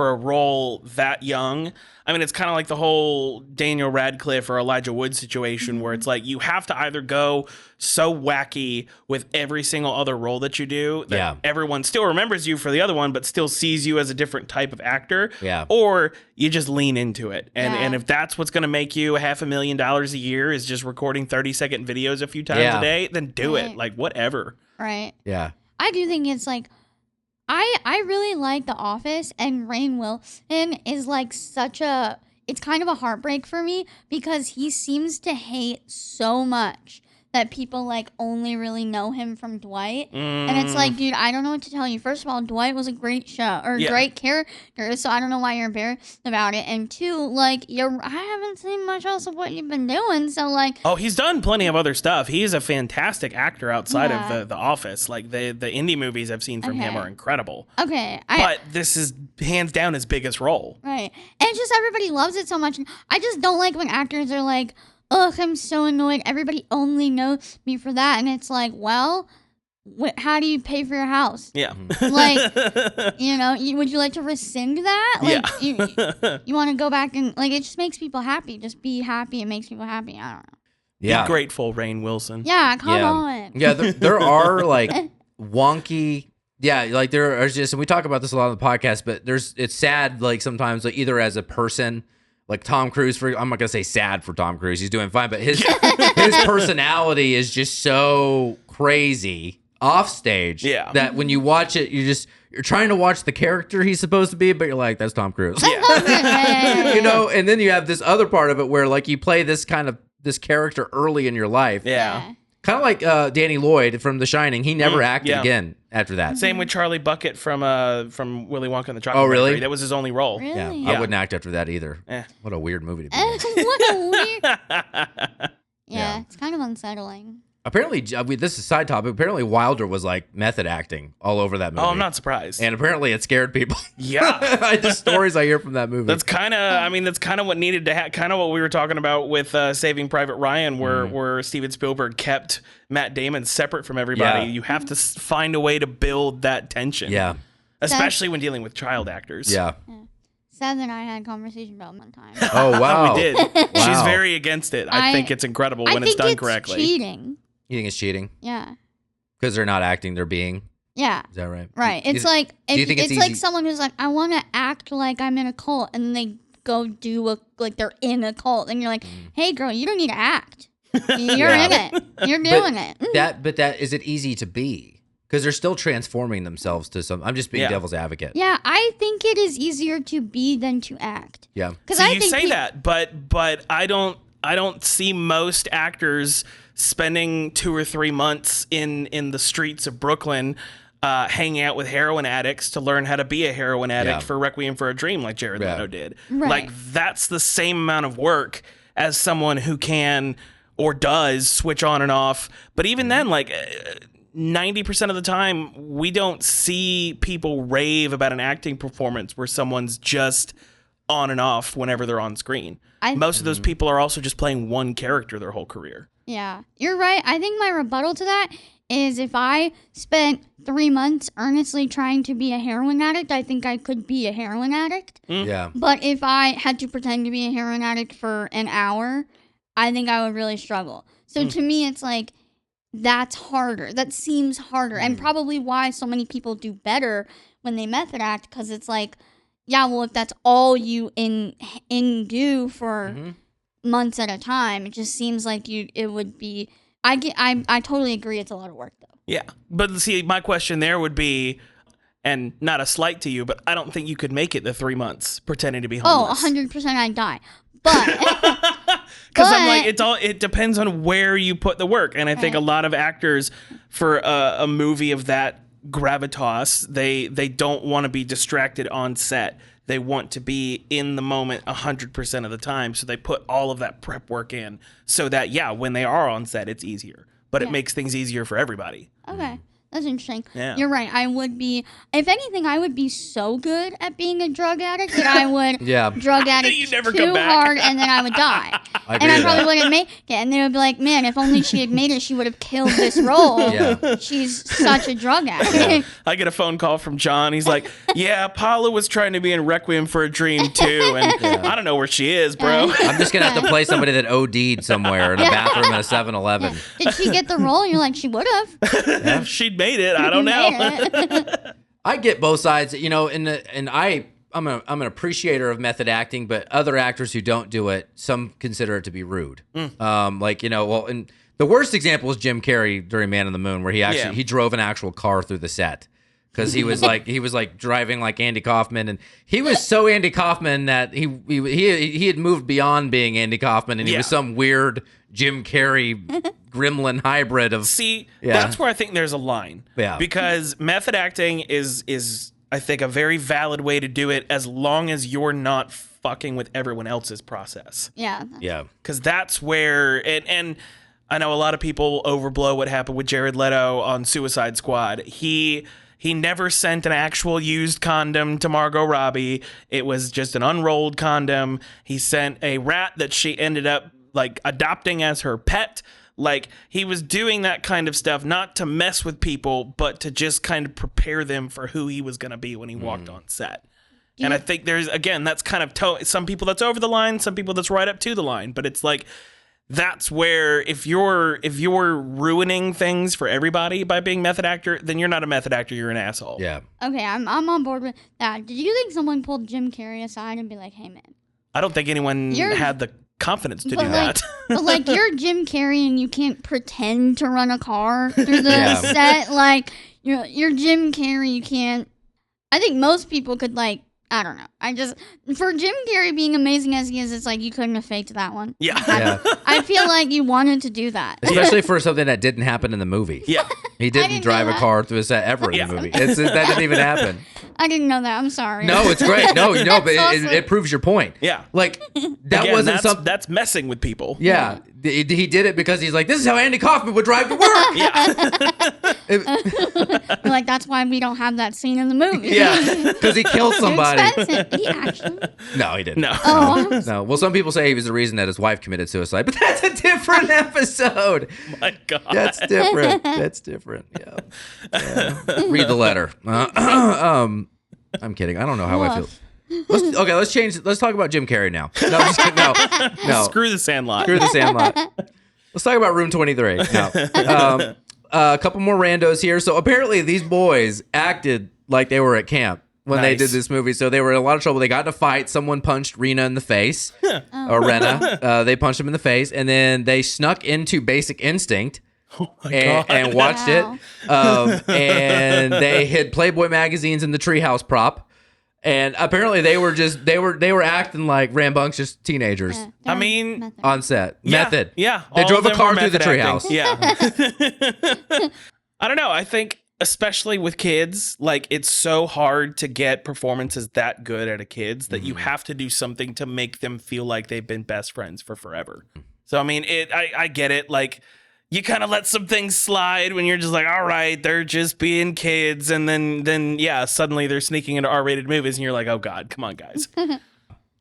a role that young, I mean, it's kind of like the whole Daniel Radcliffe or Elijah Wood situation where it's like you have to either go so wacky with every single other role that you do that everyone still remembers you for the other one but still sees you as a different type of actor, or you just lean into it. And if that's what's going to make you $500,000 a year is just recording 30-second videos a few times a day, then do it. Like, whatever. Right. Yeah. I do think it's like, I really like The Office, and Rainn Wilson is like it's kind of a heartbreak for me because he seems to hate so much that people like only really know him from Dwight. And it's like, dude, I don't know what to tell you. First of all, Dwight was a great show or great character, so I don't know why you're embarrassed about it. And two, like, I haven't seen much else of what you've been doing, so like... Oh, he's done plenty of other stuff. He is a fantastic actor outside of the Office. Like, the indie movies I've seen from him are incredible. Okay. But this is hands down his biggest role. Right. And it's just everybody loves it so much. I just don't like when actors are like, ugh, I'm so annoyed. Everybody only knows me for that. And it's like, well, how do you pay for your house? Yeah. Like, you know, would you like to rescind that? Like, you want to go back and, like, it just makes people happy. Just be happy. It makes people happy. I don't know. Yeah. Be grateful, Rainn Wilson. Yeah, come on. Yeah, there are, like, wonky... Yeah, like, there are just... And we talk about this a lot on the podcast, but it's sad, like, sometimes, like, either as a person... Like Tom Cruise, I'm not gonna say sad for Tom Cruise. He's doing fine, but his personality is just so crazy off stage that when you watch it, you're trying to watch the character he's supposed to be, but you're like, that's Tom Cruise. You know, and then you have this other part of it where like you play this character early in your life. Yeah. Kind of like Danny Lloyd from The Shining. He never acted again after that. Same with Charlie Bucket from Willy Wonka and the Chocolate Factory. Really? That was his only role. Really? Yeah, I wouldn't act after that either. What a weird movie to be in. What a weird... Yeah, it's kind of unsettling. Apparently, this is a side topic. Apparently, Wilder was like method acting all over that movie. Oh, I'm not surprised. And apparently, it scared people. Yeah, the stories I hear from that movie. That's kind of what needed to happen. Kind of what we were talking about with Saving Private Ryan, where Steven Spielberg kept Matt Damon separate from everybody. Yeah. You have to find a way to build that tension. Yeah, especially when dealing with child actors. Yeah. Seth and I had a conversation about it one time. Oh wow, we did. Wow. She's very against it. I think it's incredible when it's done correctly. Cheating. You think it's cheating? Yeah. Because they're not acting, they're being? Yeah. Is that right? Right. It's like it's like someone who's like, I want to act like I'm in a cult, and then they go do like they're in a cult, and you're like, hey girl, you don't need to act. You're in it. You're doing it. But is it easy to be? Because they're still transforming themselves to some. I'm just being devil's advocate. Yeah, I think it is easier to be than to act. Yeah. Because you say that, but I don't see most actors spending 2 or 3 months in the streets of Brooklyn hanging out with heroin addicts to learn how to be a heroin addict for Requiem for a Dream like Jared Leto did. Right. Like, that's the same amount of work as someone who can or does switch on and off. But even then, like... 90% of the time, we don't see people rave about an acting performance where someone's just on and off whenever they're on screen. Most of those people are also just playing one character their whole career. Yeah, you're right. I think my rebuttal to that is if I spent 3 months earnestly trying to be a heroin addict, I think I could be a heroin addict. Yeah. But if I had to pretend to be a heroin addict for an hour, I think I would really struggle. So to me, it's like, that's harder. That seems harder. And probably why so many people do better when they method act, because it's like, yeah, well, if that's all you do for months at a time, it just seems like it would be... I totally agree it's a lot of work, though. Yeah. But see, my question there would be, and not a slight to you, but I don't think you could make it the 3 months pretending to be homeless. Oh, 100% I'd die. But... Because I'm like, it depends on where you put the work. And I think a lot of actors, for a movie of that gravitas, they don't want to be distracted on set. They want to be in the moment 100% of the time. So they put all of that prep work in so that, when they are on set, it's easier. But it makes things easier for everybody. Okay. That's interesting. Yeah. You're right. I would be, if anything, I would be so good at being a drug addict that I would drug addict You never too come back. hard and then I would die. I And I probably wouldn't make it. And they would be like, man, if only she had made it, she would have killed this role. Yeah. She's such a drug addict. I get a phone call from John. He's like, yeah, Paula was trying to be in Requiem for a Dream too. And I don't know where she is, bro. I'm just going to have to play somebody that OD'd somewhere in a bathroom at a 7-Eleven. Did she get the role? And you're like, she would have. She'd made it. I don't know. I get both sides, you know, I'm an appreciator of method acting, but other actors who don't do it, some consider it to be rude. Like, you know, well, and the worst example is Jim Carrey during Man on the Moon, where he drove an actual car through the set. Because he was like driving like Andy Kaufman, and he was so Andy Kaufman that he had moved beyond being Andy Kaufman, and he was some weird Jim Carrey gremlin hybrid of. See, that's where I think there's a line. Yeah. Because method acting is I think a very valid way to do it as long as you're not fucking with everyone else's process. Yeah. Yeah. Because that's where and I know a lot of people overblow what happened with Jared Leto on Suicide Squad. He never sent an actual used condom to Margot Robbie. It was just an unrolled condom. He sent a rat that she ended up like adopting as her pet. Like, he was doing that kind of stuff, not to mess with people, but to just kind of prepare them for who he was going to be when he walked on set. And I think there's, again, that's kind of some people that's over the line, some people that's right up to the line. But it's like, that's where if you're ruining things for everybody by being method actor, then you're not a method actor, you're an asshole. Yeah. Okay, I'm on board with that. Did you think someone pulled Jim Carrey aside and be like, "Hey, man"? I don't think anyone had the confidence to do that. But like, you're Jim Carrey and you can't pretend to run a car through the set. Like, you're Jim Carrey. You can't. I think most people could like. I don't know. For Jim Carrey being amazing as he is, it's like you couldn't have faked that one. Yeah. I feel like you wanted to do that. Especially for something that didn't happen in the movie. Yeah. He didn't drive a car through a set ever in the movie. That didn't even happen. I didn't know that. I'm sorry. No, it's great. No, but it proves your point. Yeah. Like, that wasn't something. That's messing with people. Yeah. He did it because he's like, this is how Andy Kaufman would drive to work. Yeah. Like, that's why we don't have that scene in the movie. Yeah. Because he killed somebody. He actually. No, he didn't. No. Oh. No. Well, some people say he was the reason that his wife committed suicide, but that's a different episode. My God. That's different. That's different. Yeah. Read the letter. I'm kidding. I don't know how I feel. Let's talk about Jim Carrey now. No, just kidding. No. Screw the Sandlot. Screw the Sandlot. Let's talk about Room 23. No. A couple more randos here. So apparently these boys acted like they were at camp when they did this movie. So they were in a lot of trouble. They got in a fight. Someone punched Rena in the face. Or Rena. They punched him in the face. And then they snuck into Basic Instinct. And watched it. And they hid Playboy magazines in the treehouse prop. And apparently they were acting like rambunctious teenagers. I mean, on set. Method. Yeah. They drove a car through the treehouse. Yeah. I don't know. I think especially with kids, like, it's so hard to get performances that good out of kids that you have to do something to make them feel like they've been best friends for forever. So I mean, I get it. Like, you kind of let some things slide when you're just like, all right, they're just being kids. And then suddenly they're sneaking into R-rated movies and you're like, oh God, come on, guys.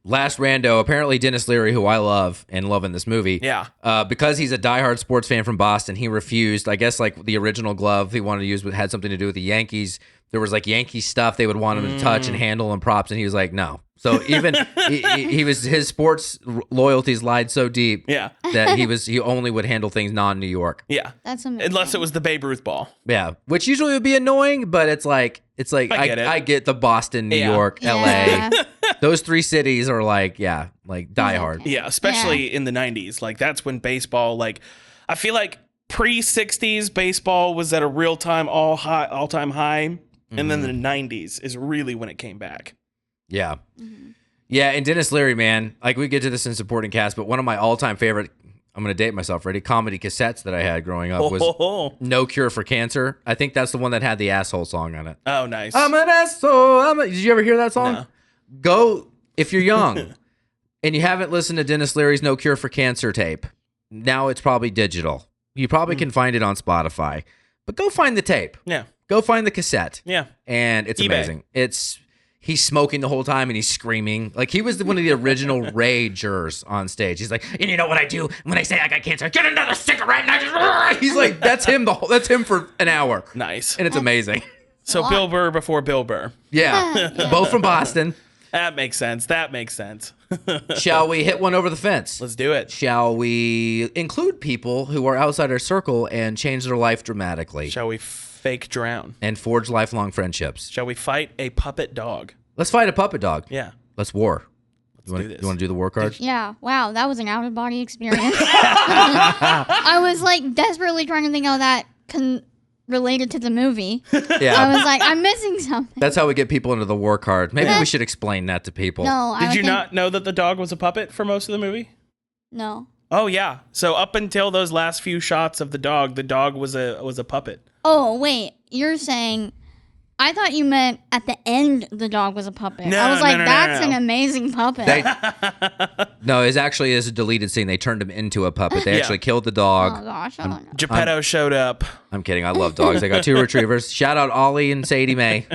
Last rando, apparently Dennis Leary, who I love and love in this movie. Yeah. Because he's a diehard sports fan from Boston, he refused. I guess like the original glove he wanted to use had something to do with the Yankees. There was like Yankee stuff they would want him to touch and handle and props. And he was like, no. So even his sports loyalties lied so deep that he only would handle things non-New York. Yeah. That's amazing. Unless it was the Babe Ruth ball. Yeah. Which usually would be annoying, but it's like I get the Boston, New York, LA. Those three cities are like diehard. Yeah, especially in the 90s. Like, that's when baseball, like, I feel like pre-60s baseball was at a real-time all-time high. And then the 90s is really when it came back. Yeah. Yeah, and Dennis Leary, man, like, we get to this in supporting cast, but one of my all-time favorite, I'm going to date myself, ready, comedy cassettes that I had growing up was No Cure for Cancer. I think that's the one that had the asshole song on it. Oh, nice. I'm an asshole. Did you ever hear that song? No. Go, if you're young and you haven't listened to Dennis Leary's No Cure for Cancer tape, now it's probably digital. You probably can find it on Spotify. but go find the tape. Yeah. Go find the cassette. Yeah. And it's eBay. amazing. He's smoking the whole time and he's screaming. Like, he was one of the original ragers on stage. He's like, and you know what I do when I say I got cancer? Get another cigarette. And I just, he's like, that's him. That's him for an hour. Nice. And it's amazing. So Bill Burr before Bill Burr. Yeah. Both from Boston. That makes sense. Shall we hit one over the fence? Let's do it. Shall we include people who are outside our circle and change their life dramatically? Shall we fake drown? And forge lifelong friendships? Shall we fight a puppet dog? Let's fight a puppet dog. Yeah. Let's war. Do this. You want to do the war card? Yeah. Wow, that was an out-of-body experience. I was like desperately trying to think how that related to the movie. Yeah. I was like, I'm missing something. That's how we get people into the war card. Maybe we should explain that to people. No, Did you not know that the dog was a puppet for most of the movie? No. Oh yeah. So up until those last few shots of the dog was a puppet. Oh wait, you're saying? I thought you meant at the end the dog was a puppet. No, I was like, no, that's an amazing puppet. No, it's actually a deleted scene. They turned him into a puppet. They actually killed the dog. Oh gosh, I don't know. Geppetto showed up. I'm kidding. I love dogs. I got 2 retrievers. Shout out Ollie and Sadie Mae.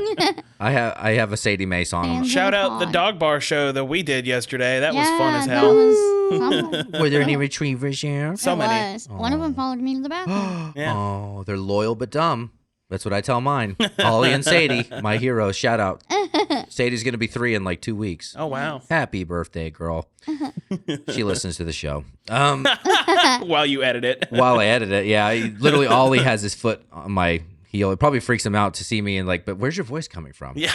I have a Sadie Mae song. Fans Shout of the out the pod. dog bar show that we did yesterday. That was fun as that hell. was Were there any retrievers here? So it many. was. One of them followed me to the bathroom. Yeah. Oh, they're loyal but dumb. That's what I tell mine. Ollie and Sadie, my heroes. Shout out. Sadie's going to be 3 in like 2 weeks. Oh wow. Happy birthday, girl. She listens to the show. While you edit it. While I edit it, yeah. Literally, Ollie has his foot on my heel. It probably freaks him out to see me and like, but where's your voice coming from? Yeah.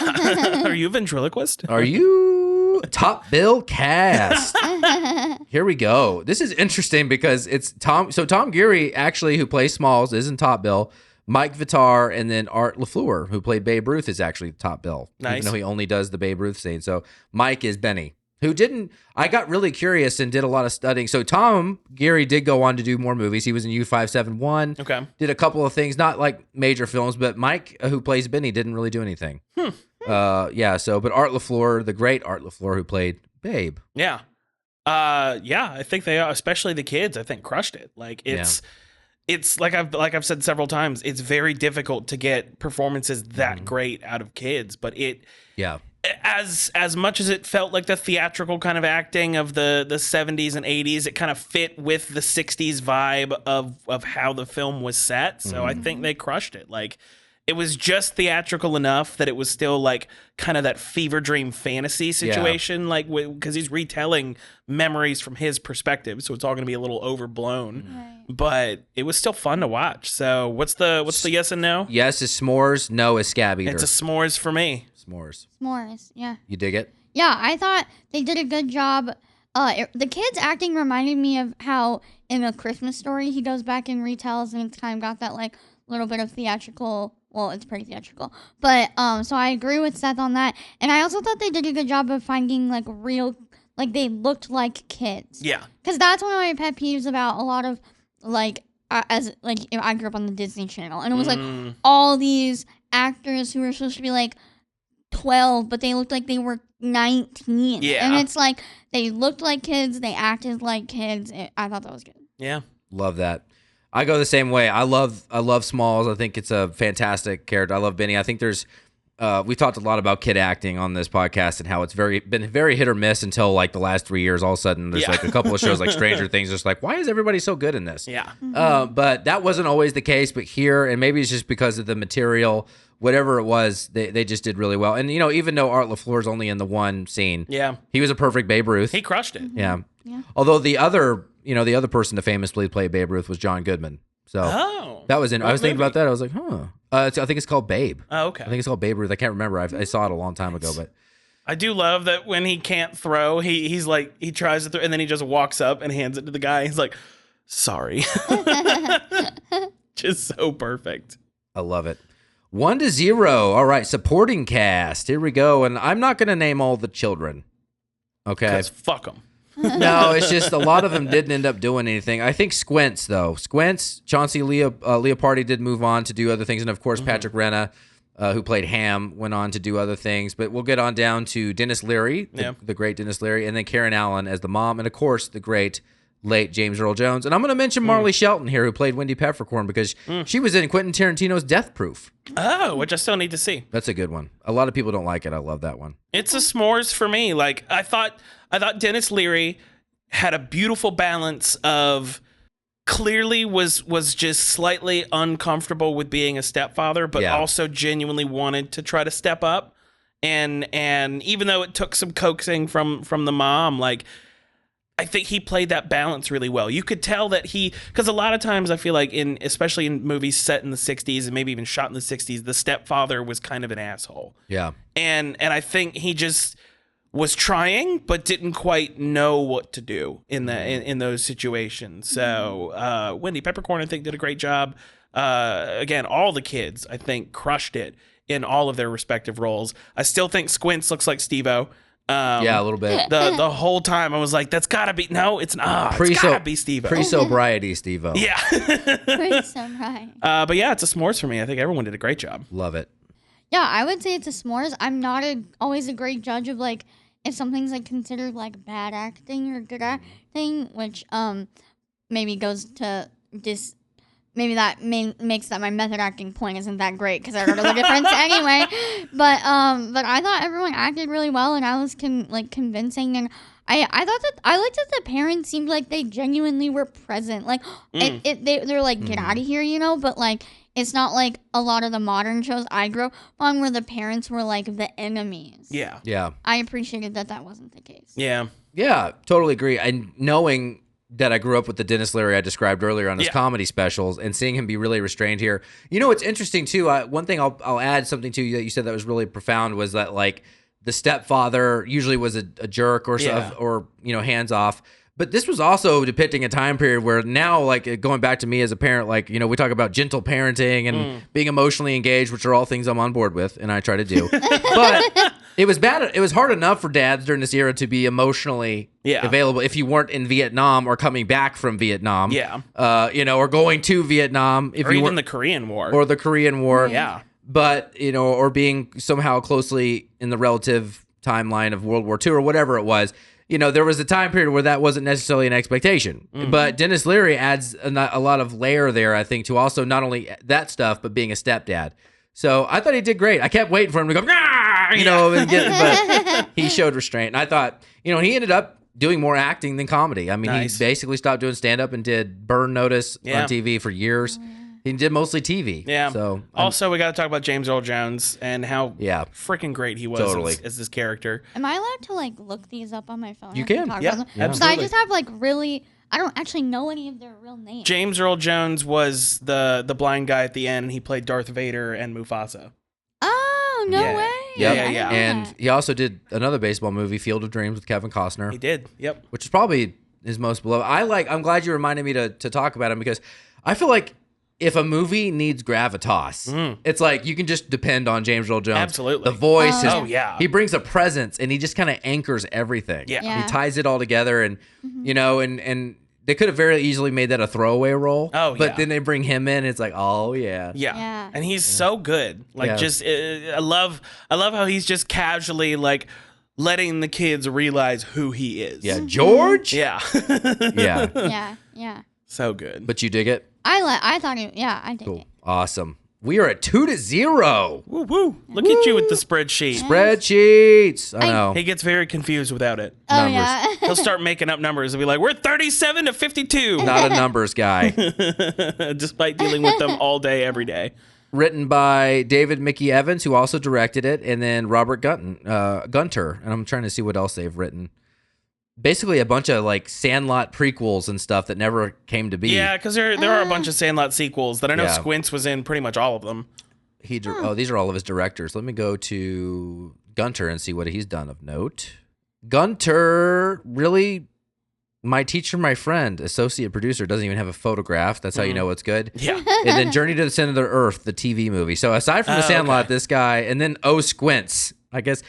Are you a ventriloquist? Are you Top Bill Cast? Here we go. This is interesting because it's Tom. So Tom Geary, actually, who plays Smalls, is in Top Bill. Mike Vitar and then Art LaFleur, who played Babe Ruth, is actually Top Bill. Nice. Even though he only does the Babe Ruth scene. So Mike is Benny, who didn't. I got really curious and did a lot of studying. So Tom Geary did go on to do more movies. He was in U571. Okay. Did a couple of things, not like major films, but Mike, who plays Benny, didn't really do anything. Yeah. So, but Art LaFleur, the great Art LaFleur, who played Babe. Yeah. Yeah, I think they are, especially the kids, I think crushed it. Like it's like I've said several times, it's very difficult to get performances that great out of kids, but as much as it felt like the theatrical kind of acting of the 70s and 80s, it kind of fit with the 60s vibe of how the film was set. So I think they crushed it. Like, it was just theatrical enough that it was still like kind of that fever dream fantasy situation, like because he's retelling memories from his perspective, so it's all going to be a little overblown. Right. But it was still fun to watch. So what's the yes and no? Yes is s'mores, no is scab eater. It's a s'mores for me. S'mores. S'mores, yeah. You dig it? Yeah, I thought they did a good job. The kids' acting reminded me of how in A Christmas Story he goes back and retells, and it's kind of got that like little bit of theatrical. Well, it's pretty theatrical, but so I agree with Seth on that. And I also thought they did a good job of finding like real, like they looked like kids. Yeah, because that's one of my pet peeves about a lot of like as like I grew up on the Disney Channel, and it was like all these actors who were supposed to be like 12, but they looked like they were 19. Yeah, and it's like they looked like kids, they acted like kids. I thought that was good. Yeah, love that. I go the same way. I love Smalls. I think it's a fantastic character. I love Benny. I think there's we talked a lot about kid acting on this podcast and how it's been very hit or miss until like the last 3 years. All of a sudden, there's like a couple of shows like Stranger Things. Just like, why is everybody so good in this? Yeah. But that wasn't always the case. But here, and maybe it's just because of the material, whatever it was, they just did really well. And you know, even though Art LaFleur's only in the one scene, he was a perfect Babe Ruth. He crushed it. Yeah. Although the other person to famously play Babe Ruth was John Goodman. So that was in. I was thinking about that. I was like, I think it's called Babe. Oh, okay. I think it's called Babe Ruth. I can't remember. I saw it a long time ago, but I do love that when he can't throw, he's like he tries to throw, and then he just walks up and hands it to the guy. He's like, "Sorry," just so perfect. I love it. 1-0. All right, supporting cast. Here we go. And I'm not going to name all the children. Okay. Because fuck them. No, it's just a lot of them didn't end up doing anything. I think Squints, though. Squints, Chauncey Leopardi did move on to do other things. And, of course, Patrick Renna, who played Ham, went on to do other things. But we'll get on down to Dennis Leary, the great Dennis Leary, and then Karen Allen as the mom. And, of course, the great late James Earl Jones. And I'm going to mention Marley Shelton here, who played Wendy Peffercorn, because she was in Quentin Tarantino's Death Proof. Oh, which I still need to see. That's a good one. A lot of people don't like it. I love that one. It's a s'mores for me. Like I thought Dennis Leary had a beautiful balance of clearly was just slightly uncomfortable with being a stepfather, but also genuinely wanted to try to step up. And even though it took some coaxing from the mom, like I think he played that balance really well. You could tell that because a lot of times I feel like especially in movies set in the 60s and maybe even shot in the 60s, the stepfather was kind of an asshole. Yeah. And I think he just was trying, but didn't quite know what to do in those situations. So Wendy Peffercorn, I think, did a great job. Again, all the kids, I think, crushed it in all of their respective roles. I still think Squints looks like Steve-O. Yeah, a little bit. The whole time I was like, that's gotta be it's gotta be Steve-O. Pre-sobriety Steve-O. Yeah. Pre-sobriety. But yeah, it's a s'mores for me. I think everyone did a great job. Love it. Yeah, I would say it's a s'mores. I'm not always a great judge of like if something's like considered like bad acting or good acting, which maybe goes to maybe that makes that my method acting point isn't that great because I don't know the difference anyway. But I thought everyone acted really well and I was convincing, and I thought that I liked that the parents seemed like they genuinely were present. Like they're like get out of here, you know. But like it's not like a lot of the modern shows I grew up on where the parents were like the enemies. Yeah. Yeah. I appreciated that wasn't the case. Yeah. Yeah, totally agree. And knowing that I grew up with the Dennis Leary I described earlier on his comedy specials and seeing him be really restrained here. You know, it's interesting too. One thing I'll add something to you that you said that was really profound was that like the stepfather usually was a jerk or hands off. But this was also depicting a time period where now, like going back to me as a parent, like, you know, we talk about gentle parenting and being emotionally engaged, which are all things I'm on board with and I try to do. But it was bad. It was hard enough for dads during this era to be emotionally available if you weren't in Vietnam or coming back from Vietnam. Yeah. Or going to Vietnam. Or even the Korean War. Or the Korean War. Yeah. But, you know, or being somehow closely in the relative timeline of World War II or whatever it was. You know, there was a time period where that wasn't necessarily an expectation. But Dennis Leary adds a lot of layer there, I think, to also not only that stuff, but being a stepdad. So I thought he did great. I kept waiting for him to go, but he showed restraint. And I thought, you know, he ended up doing more acting than comedy. I mean, he basically stopped doing stand-up and did Burn Notice on TV for years. He did mostly TV. Yeah. So also, we got to talk about James Earl Jones and how freaking great he was as this character. Am I allowed to like look these up on my phone? You can. Yeah, absolutely. Because I just have like I don't actually know any of their real names. James Earl Jones was the blind guy at the end. He played Darth Vader and Mufasa. Oh, no way. Yeah. And he also did another baseball movie, Field of Dreams, with Kevin Costner. He did. Yep. Which is probably his most beloved. I'm glad you reminded me to talk about him because I feel like if a movie needs gravitas, it's like you can just depend on James Earl Jones. Absolutely. The voice. He brings a presence and he just kind of anchors everything. Yeah. He ties it all together and, you know, and they could have very easily made that a throwaway role. But then they bring him in. It's like, Yeah. And he's so good. Like just, I love how he's just casually like letting the kids realize who he is. Yeah. George? Yeah. Yeah. So good. But you dig it? I thought I did it. Awesome. We are at 2-0. Woo woo. Look at you with the spreadsheet. Spreadsheets. I know. He gets very confused without it. Oh, yeah. He'll start making up numbers and be like, we're 37 to 52. Not a numbers guy. Despite dealing with them all day, every day. Written by David Mickey Evans, who also directed it, and then Robert Gunter. And I'm trying to see what else they've written. Basically a bunch of like Sandlot prequels and stuff that never came to be. Yeah, because there are a bunch of Sandlot sequels that I know Squints was in pretty much all of them. These are all of his directors. Let me go to Gunter and see what he's done of note. Gunter, really, my teacher, my friend, associate producer, doesn't even have a photograph. That's how you know it's good. Yeah. And then Journey to the Center of the Earth, the TV movie. So aside from the Sandlot, this guy, and then Squints. I guess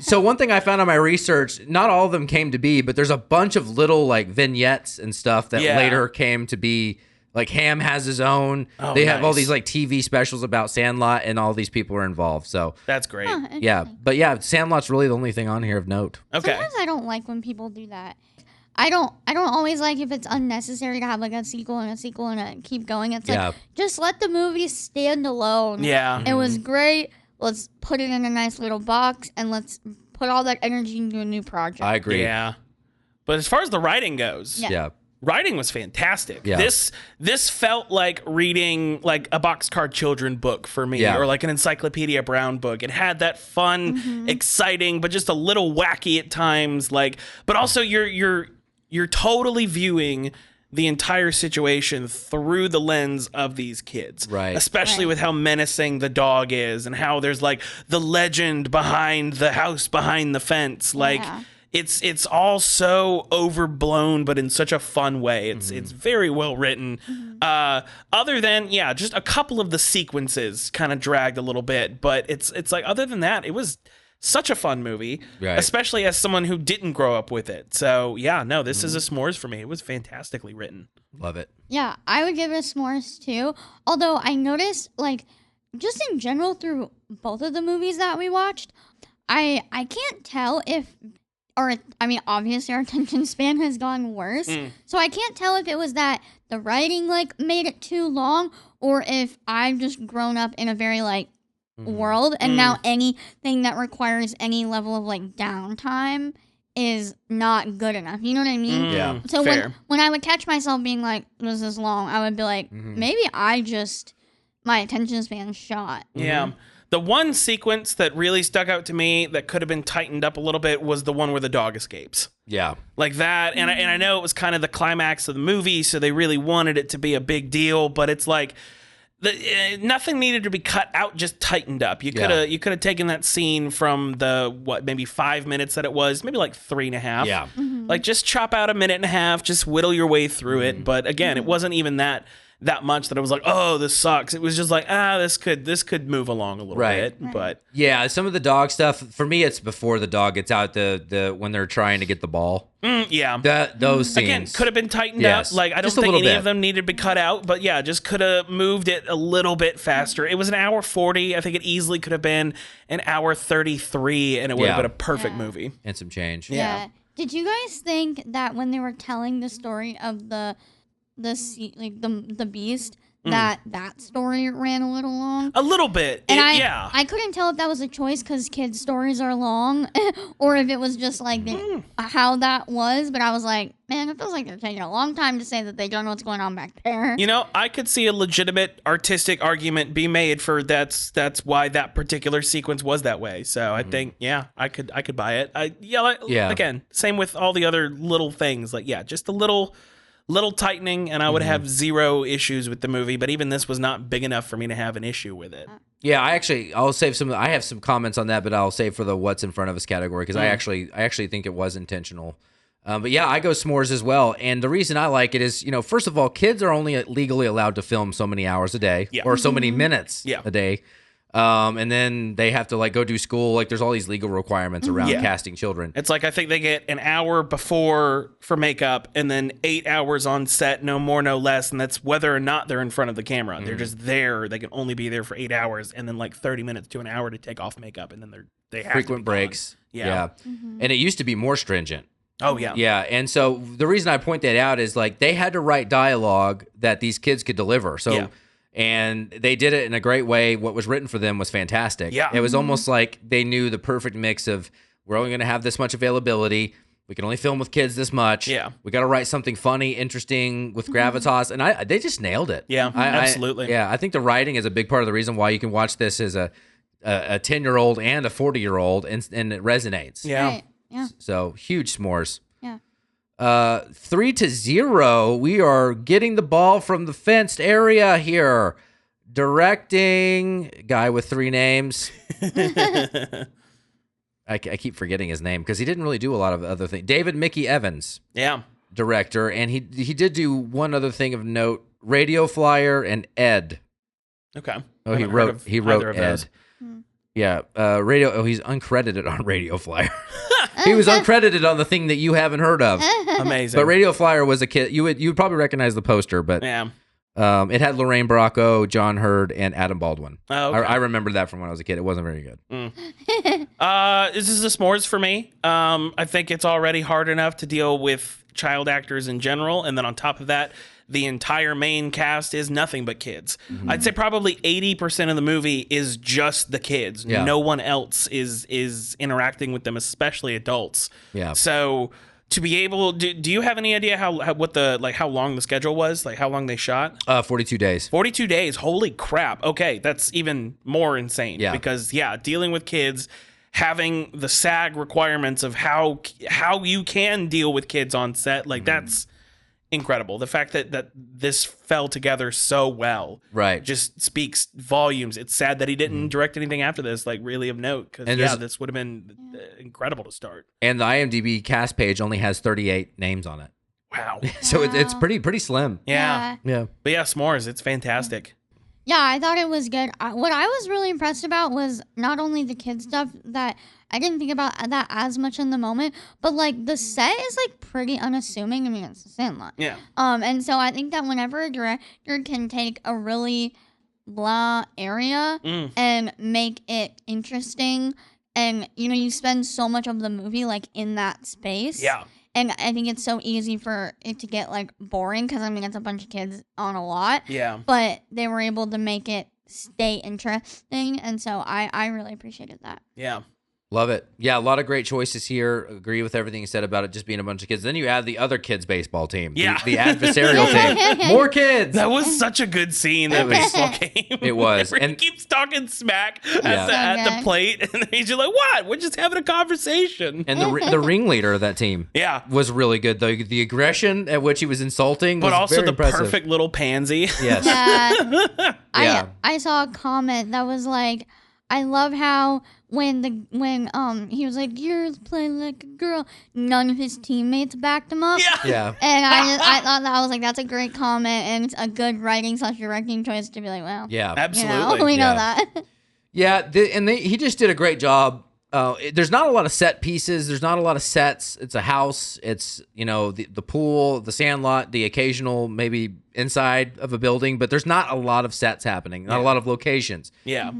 so one thing I found on my research, not all of them came to be, but there's a bunch of little like vignettes and stuff that later came to be. Like Ham has his own. They have all these like TV specials about Sandlot, and all these people are involved. So that's great. But Sandlot's really the only thing on here of note. Okay. Sometimes I don't like when people do that. I don't always like if it's unnecessary to have like a sequel and a keep going. It's like just let the movie stand alone. Yeah. It was great. Let's put it in a nice little box and let's put all that energy into a new project. I agree. Yeah. But as far as the writing goes, writing was fantastic. Yeah. This felt like reading like a Boxcar Children book for me, or like an Encyclopedia Brown book. It had that fun, exciting, but just a little wacky at times. Like, but also you're totally viewing the entire situation through the lens of these kids, right? Especially with how menacing the dog is, and how there's like the legend behind the house behind the fence, like. It's all so overblown, but in such a fun way. It's very well written. Other than just a couple of the sequences kind of dragged a little bit, but it's like other than that, it was such a fun movie, especially as someone who didn't grow up with it. So this is a s'mores for me. It was fantastically written. Love it. Yeah, I would give it a s'mores too. Although I noticed, like, just in general through both of the movies that we watched, I can't tell if. Obviously our attention span has gone worse. So I can't tell if it was that the writing, like, made it too long or if I've just grown up in a very, like, world and now anything that requires any level of, like, downtime is not good enough. You know what I mean? Yeah. So when I would catch myself being like, this is long, I would be like, maybe my attention span shot. Yeah. The one sequence that really stuck out to me that could have been tightened up a little bit was the one where the dog escapes. Yeah. Like that. And I know it was kind of the climax of the movie, so they really wanted it to be a big deal, but it's like nothing needed to be cut out, just tightened up. You could have taken that scene from the maybe 5 minutes that it was, maybe like 3.5. Yeah. Like just chop out 1.5 minutes, just whittle your way through it. But again, it wasn't even that much that I was like, oh, this sucks. It was just like, this could move along a little bit. But some of the dog stuff for me, it's before the dog gets out the when they're trying to get the ball. Those scenes again could have been tightened up. Like I don't think any of them needed to be cut out, but just could have moved it a little bit faster. It was 1:40. I think it easily could have been 1:33, and it would have been a perfect movie and some change. Yeah. Did you guys think that when they were telling the story of the beast, that story ran a little long? A little bit. And I couldn't tell if that was a choice because kids' stories are long or if it was just like how that was. But I was like, man, it feels like they're taking a long time to say that they don't know what's going on back there. You know, I could see a legitimate artistic argument be made for that's why that particular sequence was that way. So I think, I could buy it. Again, same with all the other little things. Like, just a little tightening, and I would have zero issues with the movie, but even this was not big enough for me to have an issue with it. Yeah, I'll save some. I have some comments on that, but I'll save for the what's in front of us category because I actually think it was intentional. But I go s'mores as well, and the reason I like it is, first of all, kids are only legally allowed to film so many hours a day or so many minutes a day. And then they have to like go do school. Like there's all these legal requirements around casting children. It's like I think they get an hour before for makeup and then 8 hours on set, no more, no less. And that's whether or not they're in front of the camera. They're just there. They can only be there for 8 hours and then like 30 minutes to an hour to take off makeup. And then they have frequent breaks. Yeah. And it used to be more stringent. Oh, yeah. Yeah. And so the reason I point that out is like they had to write dialogue that these kids could deliver. So and they did it in a great way. What was written for them was fantastic. Yeah. It was almost like they knew the perfect mix of we're only going to have this much availability. We can only film with kids this much. Yeah. We got to write something funny, interesting with gravitas. And they just nailed it. Yeah, absolutely. I think the writing is a big part of the reason why you can watch this as a 10-year-old and a 40-year-old and it resonates. Yeah. Right. Yeah. So huge s'mores. Yeah. 3-0. We are getting the ball from the fenced area here. Directing guy with 3 names. I keep forgetting his name because he didn't really do a lot of other things. David Mickey Evans. Yeah. Director. And he did do one other thing of note. Radio Flyer and Ed. Okay. Oh, he wrote Ed. Yeah. Radio. Oh, he's uncredited on Radio Flyer. He was uncredited on the thing that you haven't heard of. Amazing. But Radio Flyer was a kid. You'd probably recognize the poster, but yeah. It had Lorraine Bracco, John Hurd, and Adam Baldwin. Oh, okay. I remember that from when I was a kid. It wasn't very good. This is a s'mores for me. I think it's already hard enough to deal with child actors in general, and then on top of that, the entire main cast is nothing but kids. I'd say probably 80% of the movie is just the kids. Yeah. No one else is interacting with them, especially adults. Yeah. So to be able, do you have any idea how long the schedule was? Like how long they shot? 42 days. 42 days. Holy crap. Okay, that's even more insane. Yeah. Because dealing with kids, having the SAG requirements of how you can deal with kids on set, like that's incredible. The fact that this fell together so well, Right. just speaks volumes. It's sad that he didn't direct anything after this, like really of note, because this would have been incredible to start. And the IMDb cast page only has 38 names on it. Wow. So it's pretty slim. Yeah. Yeah. But s'mores, it's fantastic. Yeah, I thought it was good. What I was really impressed about was not only the kid stuff that I didn't think about that as much in the moment, but like the set is like pretty unassuming. I mean, it's a Sandlot. Yeah. And so I think that whenever a director can take a really blah area and make it interesting, and you spend so much of the movie like in that space. Yeah. And I think it's so easy for it to get like boring because I mean it's a bunch of kids on a lot. Yeah. But they were able to make it stay interesting, and so I really appreciated that. Yeah. Love it. Yeah, a lot of great choices here. Agree with everything you said about it just being a bunch of kids. Then you add the other kids' baseball team. Yeah. The adversarial team. More kids. That was such a good scene, that baseball game. It was. Where he And keeps talking smack Yeah. at the plate, and he's just like, what? We're just having a conversation. And the ringleader of that team Yeah. was really good. The aggression at which he was insulting But was also very the impressive. perfect little pansy. Yes. Yeah. Yeah. I saw a comment that was like, I love how when he was like, you're playing like a girl, none of his teammates backed him up. Yeah. Yeah. And I thought that I was like, that's a great comment, and it's a good writing/directing choice to be like, well, Yeah. Absolutely. we know Yeah. that. Yeah, he just did a great job. There's not a lot of set pieces. There's not a lot of sets. It's a house. It's, the pool, the Sandlot, the occasional maybe inside of a building, but there's not a lot of sets happening, not a lot of locations. Yeah.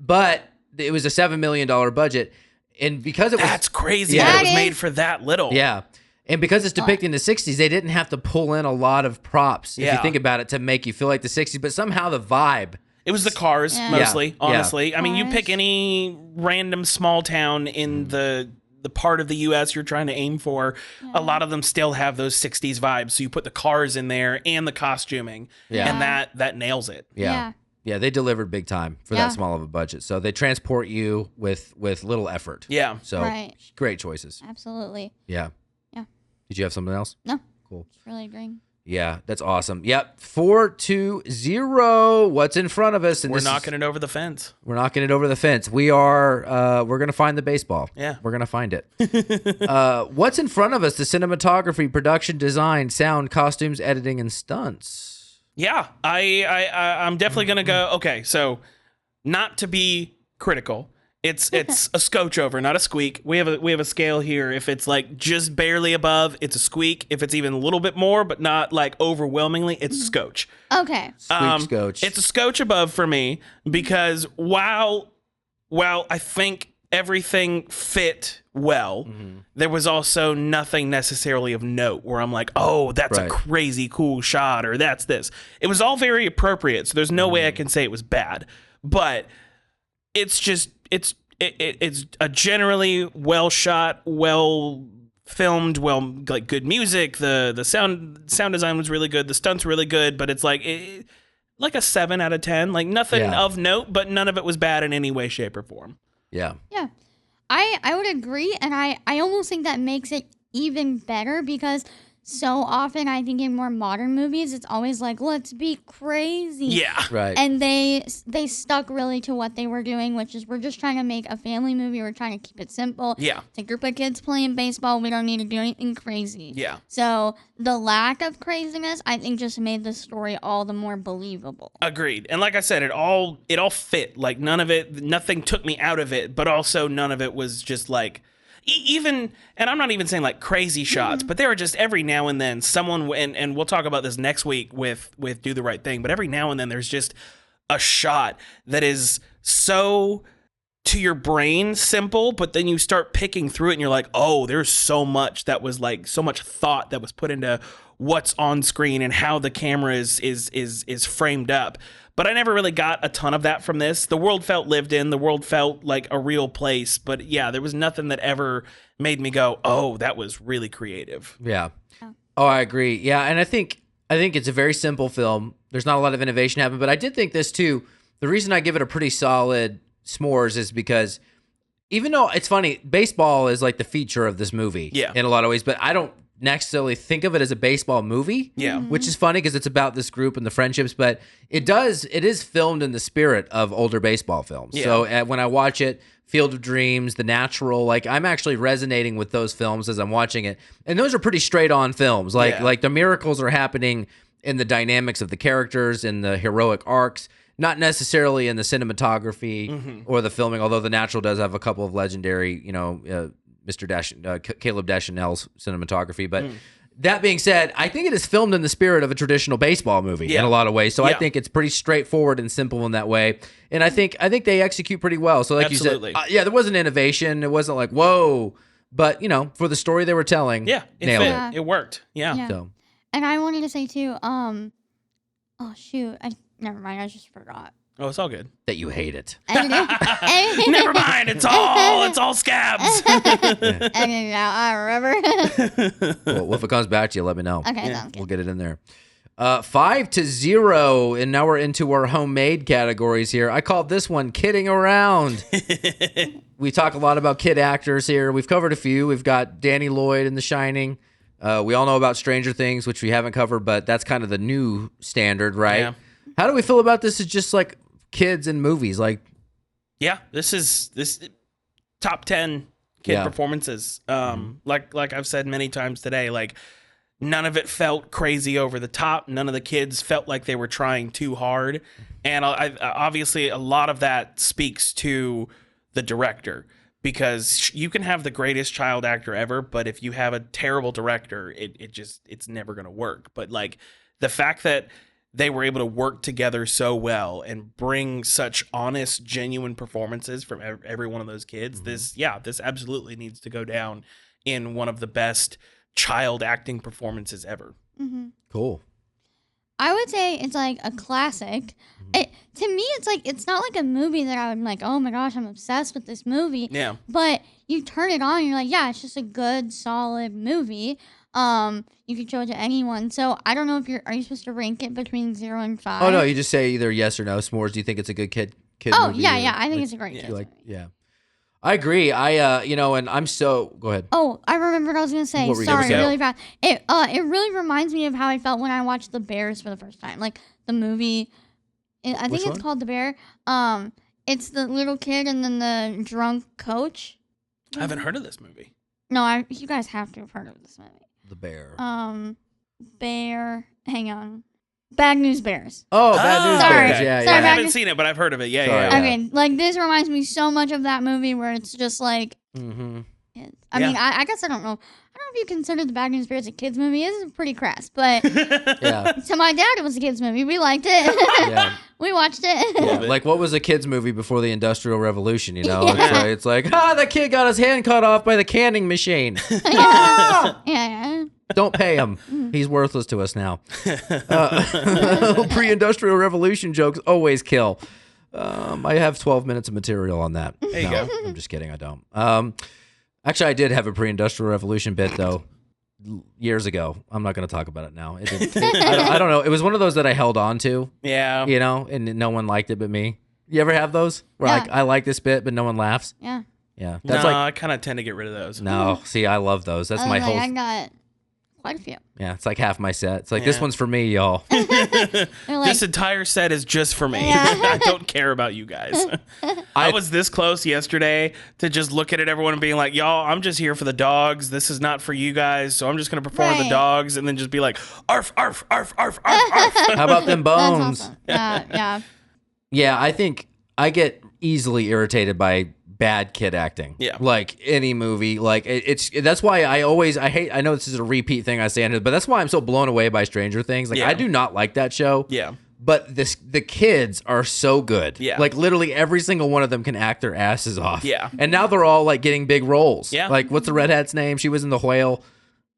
But it was a $7 million budget. And because it was... That's crazy Yeah. that it was That made is- for that little. Yeah. And because it's depicting the 60s, they didn't have to pull in a lot of props, if Yeah. you think about it, to make you feel like the 60s. But somehow the vibe... It was the cars, Yeah. mostly, Yeah. honestly. I mean, you Cars. pick any random small town in the part of the U.S. you're trying to aim for, a lot of them still have those 60s vibes. So you put the cars in there and the costuming, Yeah. and that nails it. Yeah. Yeah, they delivered big time for Yeah. that small of a budget. So they transport you with little effort. Yeah. So Right. great choices. Absolutely. Yeah. Yeah. Did you have something else? No. Cool. Just really agreeing. Yeah, that's awesome. Yep. 4-2-0. What's in front of us? And We're knocking it over the fence. We're knocking it over the fence. We're gonna find the baseball. Yeah. We're gonna find it. What's in front of us? The cinematography, production, design, sound, costumes, editing, and stunts. Yeah, I'm definitely gonna go. Okay, so not to be critical, it's a scotch over, not a squeak. We have a scale here. If it's like just barely above, it's a squeak. If it's even a little bit more, but not like overwhelmingly, it's a scotch. Okay. Squeak scotch. It's a scotch above for me because while I think everything fit well, there was also nothing necessarily of note where I'm like, oh, that's a Right. crazy cool shot, or that's this. It was all very appropriate, so there's no way I can say it was bad. But it's just it's a generally well shot, well filmed, like good music. The sound design was really good. The stunts were really good, but it's like like a 7 out of 10. Like nothing Yeah. of note, but none of it was bad in any way, shape, or form. Yeah. Yeah. I would agree, and I almost think that makes it even better because so often I think in more modern movies it's always like, let's be crazy. Yeah. Right. And they stuck really to what they were doing, which is we're just trying to make a family movie. We're trying to keep it simple. Yeah. It's a group of kids playing baseball. We don't need to do anything crazy. Yeah. So the lack of craziness, I think, just made the story all the more believable. Agreed. And like I said, it all fit. Like nothing took me out of it, but also none of it was just like, even, and I'm not even saying like crazy shots, but there are just every now and then someone, and we'll talk about this next week with Do the Right Thing, but every now and then there's just a shot that is so to your brain simple, but then you start picking through it and you're like, oh, there's so much that was like, so much thought that was put into what's on screen and how the camera is framed up. But I never really got a ton of that from this. The world felt lived in. The world felt like a real place. But yeah, there was nothing that ever made me go, oh, that was really creative. Yeah. Oh, I agree. Yeah, and I think it's a very simple film. There's not a lot of innovation happening, but I did think this too. The reason I give it a pretty solid s'mores is because even though it's funny, baseball is like the feature of this movie in a lot of ways, but I don't necessarily think of it as a baseball movie, which is funny because it's about this group and the friendships, but it is filmed in the spirit of older baseball films. So when I watch it, Field of Dreams, The Natural, like I'm actually resonating with those films as I'm watching it, and those are pretty straight on films. Like the miracles are happening in the dynamics of the characters and the heroic arcs, not necessarily in the cinematography or the filming, although The Natural does have a couple of legendary, Caleb Deschanel's cinematography. But that being said, I think it is filmed in the spirit of a traditional baseball movie in a lot of ways. So I think it's pretty straightforward and simple in that way. And I think they execute pretty well. So like Absolutely. you said, there wasn't innovation. It wasn't like, whoa. But, for the story they were telling, it nailed fit. It worked. Yeah. So. And I wanted to say too, oh shoot, never mind, I just forgot. Oh, it's all good. That you hate it. Never mind, it's all scabs. And now I remember. Well, if it comes back to you, let me know. Okay, sounds good. We'll get it in there. 5-0, and now we're into our homemade categories here. I called this one Kidding Around. We talk a lot about kid actors here. We've covered a few. We've got Danny Lloyd in The Shining. We all know about Stranger Things, which we haven't covered, but that's kind of the new standard, right? Yeah. How do we feel about this as just like kids in movies? Like, yeah, this top 10 kid performances. Like I've said many times today, like none of it felt crazy over the top. None of the kids felt like they were trying too hard. And obviously a lot of that speaks to the director, because you can have the greatest child actor ever, but if you have a terrible director, it's never going to work. But like the fact that they were able to work together so well and bring such honest, genuine performances from every one of those kids. This absolutely needs to go down in one of the best child acting performances ever. Cool. I would say it's like a classic. To me, it's like, it's not like a movie that I would like, oh my gosh, I'm obsessed with this movie. Yeah. But you turn it on and you're like, yeah, it's just a good, solid movie. You can show it to anyone. So I don't know if are you supposed to rank it between 0 and 5? Oh no, you just say either yes or no. S'mores, do you think it's a good kid oh, movie? Yeah, I think it's a great kid movie. Yeah. I agree. And I'm so go ahead. Oh, I remembered what I was gonna say. Sorry, really fast. It really reminds me of how I felt when I watched The Bears for the first time. Like the movie. I think it's called The Bear. It's the little kid and then the drunk coach. I haven't heard of this movie. No, you guys have to have heard of this movie. The Bear. Bear. Hang on. Bad News Bears. Oh, Bad News sorry. Bears. Yeah, I yeah. haven't seen it, but I've heard of it. Yeah, Sorry, yeah. yeah. Okay, like this reminds me so much of that movie where it's just like. I mean, I guess I don't know. I don't know if you consider the Bad News Bears a kids movie. It's pretty crass, but to my dad, it was a kids movie. We liked it. We watched it. Yeah, like what was a kids movie before the Industrial Revolution? It's like the kid got his hand cut off by the canning machine. Yeah. Don't pay him. He's worthless to us now. Pre-Industrial Revolution jokes always kill. I have 12 minutes of material on that. There you go. I'm just kidding. I don't. Actually, I did have a Pre-Industrial Revolution bit, though, years ago. I'm not going to talk about it now. I don't know. It was one of those that I held on to. Yeah. And no one liked it but me. You ever have those? Where I like this bit, but no one laughs? Yeah. Yeah. That's I kind of tend to get rid of those. No. See, I love those. That's my whole... I got quite a few. Yeah, it's like half my set. It's like, this one's for me, y'all. This entire set is just for me. I don't care about you guys. I was this close yesterday to just looking at everyone and being like, y'all, I'm just here for the dogs. This is not for you guys. So I'm just going to perform the dogs and then just be like, arf, arf, arf, arf, arf, arf. How about them bones? That's awesome. Yeah. Yeah, I think I get easily irritated by bad kid acting. Yeah. Like any movie. Like that's why I know this is a repeat thing I say, but that's why I'm so blown away by Stranger Things. Like I do not like that show. Yeah. But the kids are so good. Yeah. Like literally every single one of them can act their asses off. Yeah. And now they're all like getting big roles. Yeah. Like what's the redhead's name? She was in The Whale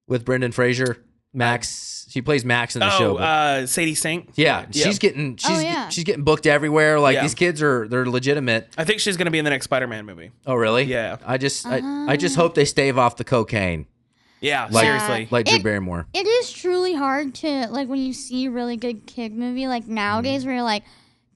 with Brendan Fraser. Max. She plays Max in the show. Sadie Sink. Yeah. She's getting booked everywhere. Like these kids they're legitimate. I think she's going to be in the next Spider-Man movie. Oh really? Yeah. I just hope they stave off the cocaine. Yeah, Like, seriously. Like Drew Barrymore. It is truly hard to, like, when you see a really good kid movie, like, nowadays, where you're like,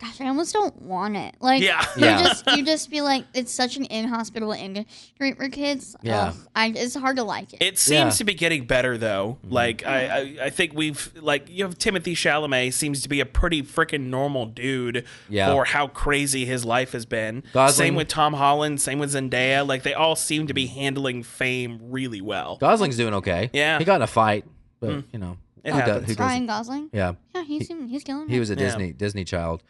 gosh, I almost don't want it. Like, you just feel like it's such an inhospitable industry for kids. Yeah. It's hard to like it. It seems to be getting better, though. Like, I think you have Timothy Chalamet seems to be a pretty freaking normal dude for how crazy his life has been. Gosling. Same with Tom Holland, same with Zendaya. Like, they all seem to be handling fame really well. Gosling's doing okay. Yeah. He got in a fight, but, you know. It happens. Ryan Gosling? Yeah. Yeah, he's killing it. He was a Disney child.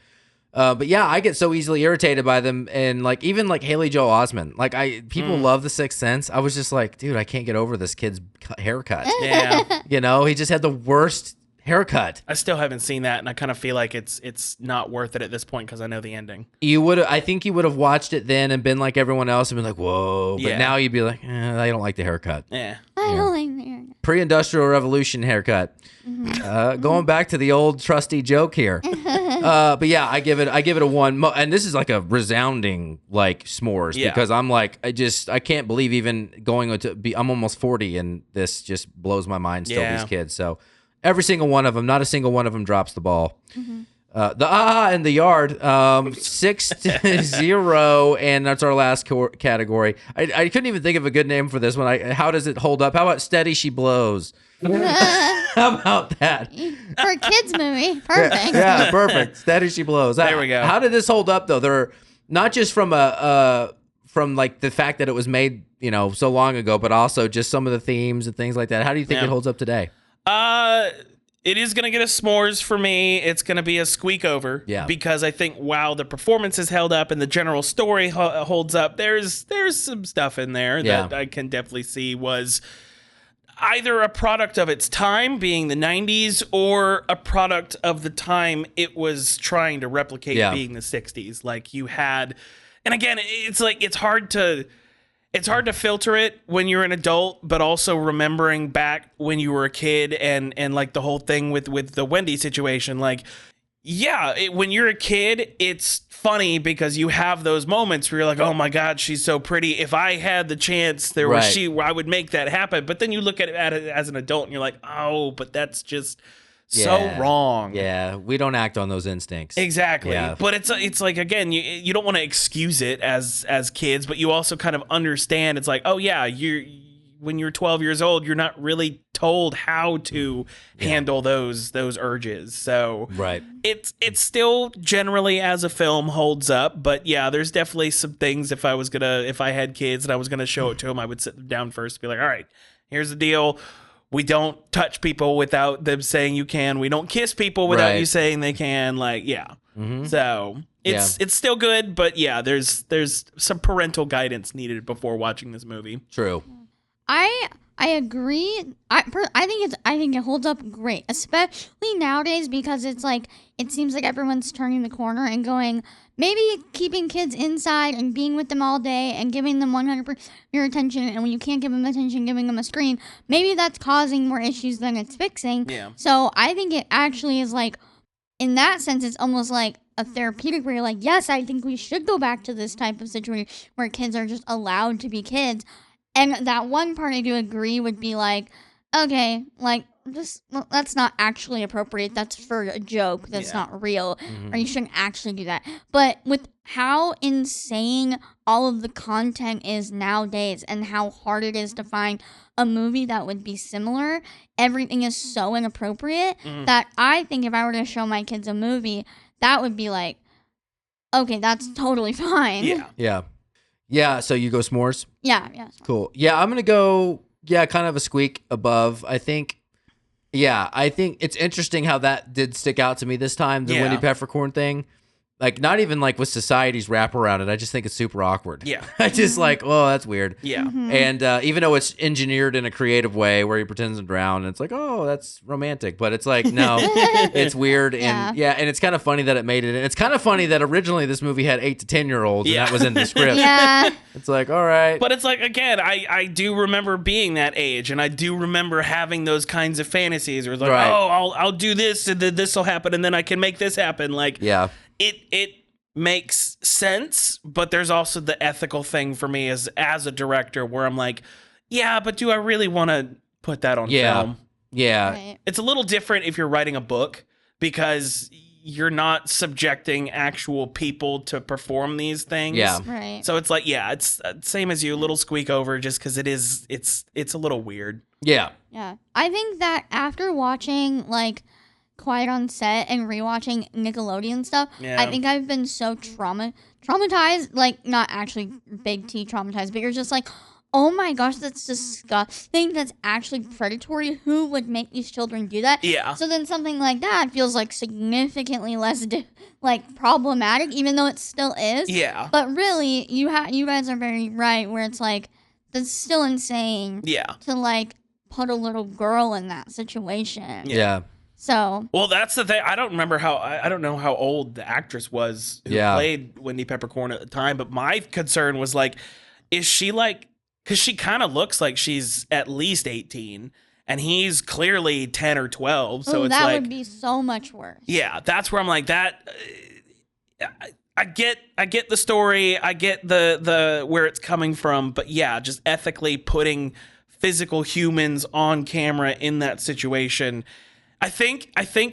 But yeah, I get so easily irritated by them, and like even like Haley Joel Osment, like people love The Sixth Sense. I was just like, dude, I can't get over this kid's haircut. Yeah, you know, he just had the worst haircut. I still haven't seen that, and I kind of feel like it's not worth it at this point because I know the ending. I think you would have watched it then and been like everyone else and been like, whoa. But now you'd be like, I don't like the haircut. Yeah, I don't like the haircut. Pre-industrial revolution haircut. Going back to the old trusty joke here. But yeah, I give it a 1. And this is like a resounding like s'mores because I'm like, I can't believe even going to be, I'm almost 40 and this just blows my mind still, these kids. So every single one of them, not a single one of them drops the ball. The in the yard, 6-0, and that's our last category. I couldn't even think of a good name for this one. How does it hold up? How about Steady She Blows? How about that? For a kids movie, perfect. Yeah, perfect. Steady She Blows. There we go. How did this hold up though? They're not just from from like the fact that it was made, so long ago, but also just some of the themes and things like that. How do you think it holds up today? It is going to get a s'mores for me. It's going to be a squeak over. Yeah. Because I think while the performance is held up and the general story holds up, there's some stuff in there that I can definitely see was either a product of its time, being the 90s, or a product of the time it was trying to replicate, being the 60s. Like you had, and again, it's like it's hard to filter it when you're an adult, but also remembering back when you were a kid and like the whole thing with the Wendy situation. Like, when you're a kid, it's funny because you have those moments where you're like, oh my God, she's so pretty. If I had the chance, I would make that happen. But then you look at it as an adult and you're like, oh, but that's just so wrong. Yeah, we don't act on those instincts. Exactly. Yeah. But it's like, again, you don't want to excuse it as kids, but you also kind of understand it's like, oh yeah, when you're 12 years old, you're not really told how to handle those urges. So it's still generally as a film holds up, but yeah, there's definitely some things if I had kids and I was gonna show it to them, I would sit them down first and be like, all right, here's the deal. We don't touch people without them saying you can. We don't kiss people without you saying they can. Like, So it's still good, but there's some parental guidance needed before watching this movie. True. I agree. I think it holds up great, especially nowadays because it's like it seems like everyone's turning the corner and going, maybe keeping kids inside and being with them all day and giving them 100% your attention, and when you can't give them attention, giving them a screen, maybe that's causing more issues than it's fixing. Yeah. So I think it actually is like, in that sense, it's almost like a therapeutic where you're like, yes, I think we should go back to this type of situation where kids are just allowed to be kids. And that one part I do agree would be like, okay, like, that's not actually appropriate. That's for a joke. That's not real. Or you shouldn't actually do that. But with how insane all of the content is nowadays and how hard it is to find a movie that would be similar, everything is so inappropriate that I think if I were to show my kids a movie, that would be like, okay, that's totally fine. Yeah, so you go s'mores? Yeah. Cool. Yeah, I'm going to go, kind of a squeak above. I think it's interesting how that did stick out to me this time, the Wendy Peffercorn thing. like not even like with society's wrap around it. I just think it's super awkward. Yeah. I just like, oh, that's weird. Yeah. And even though it's engineered in a creative way where he pretends to drown, and it's like, oh, that's romantic. But it's like, no, it's weird. And and it's kind of funny that it made it. And it's kind of funny that originally this movie had 8 to 10-year-olds, and that was in the script. It's like, all right. But it's like, again, I do remember being that age, and I do remember having those kinds of fantasies where it's like, oh, I'll do this, and then this will happen, and then I can make this happen. Like, it makes sense, but there's also the ethical thing for me as a director where I'm like, yeah, but do I really want to put that on film? Yeah. Right. It's a little different if you're writing a book because you're not subjecting actual people to perform these things. Yeah. Right. So it's like, it's same as you, a little squeak over just because it's a little weird. Yeah. Yeah. I think that after watching like Quiet on Set and rewatching Nickelodeon stuff, I think I've been so traumatized, like not actually big T traumatized, but you're just like, oh my gosh, that's disgusting. That's actually predatory. Who would make these children do that? Yeah. So then something like that feels like significantly less problematic, even though it still is. Yeah. But really, you guys are very right, where it's like that's still insane. Yeah. To like put a little girl in that situation. Yeah. So. Well, that's the thing. I don't know how old the actress was who played Wendy Peffercorn at the time, but my concern was like, is she like, because she kind of looks like she's at least 18, and he's clearly 10 or 12. So it's that like, would be so much worse. Yeah, that's where I'm like that. I get the story. I get the where it's coming from, but yeah, just ethically putting physical humans on camera in that situation. I think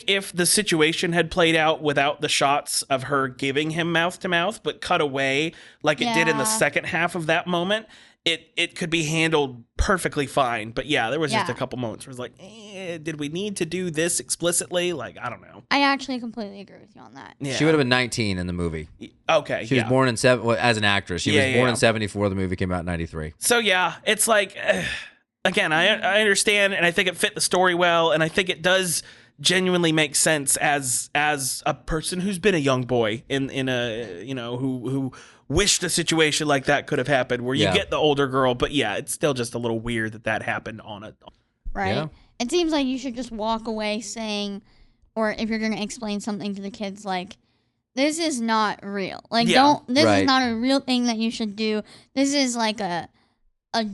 if the situation had played out without the shots of her giving him mouth to mouth, but cut away like it did in the second half of that moment, it could be handled perfectly fine. But yeah, there was just a couple moments where it's like, did we need to do this explicitly? Like, I don't know. I actually completely agree with you on that. She would have been 19 in the movie. Okay. She was born in as an actress. She was born in 74. The movie came out in 93. So yeah, it's like, again, I understand, and I think it fit the story well, and I think it does genuinely make sense as a person who's been a young boy in a who wished a situation like that could have happened, where you get the older girl, but yeah, it's still just a little weird that happened on it. Right. Yeah. It seems like you should just walk away saying, or if you're going to explain something to the kids, like, this is not real. Like, this is not a real thing that you should do. This is like a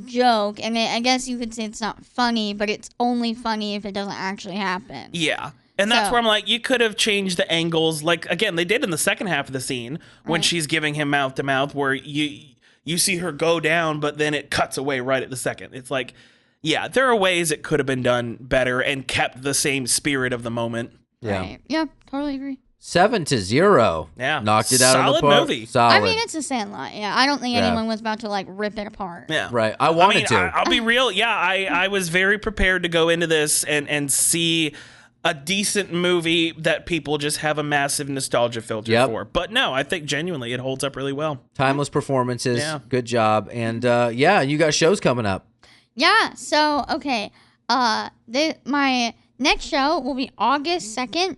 joke, and I guess you could say it's not funny, but it's only funny if it doesn't actually happen. Yeah. And that's where I'm like, you could have changed the angles. Like, again, they did in the second half of the scene when she's giving him mouth to mouth, where you see her go down, but then it cuts away right at the second. It's like, yeah, there are ways it could have been done better and kept the same spirit of the moment. Yeah. Right. Yeah, totally agree. 7-0. Yeah. Knocked it out of the Solid park. movie. Solid. I mean, it's a Sandlot. Yeah, I don't think anyone was about to like rip it apart. Yeah. Right. I wanted to. I'll be real. Yeah, I was very prepared to go into this and see a decent movie that people just have a massive nostalgia filter for. But no, I think genuinely it holds up really well. Timeless performances. Yeah. Good job. And you got shows coming up. Yeah. So okay, my next show will be August 2nd.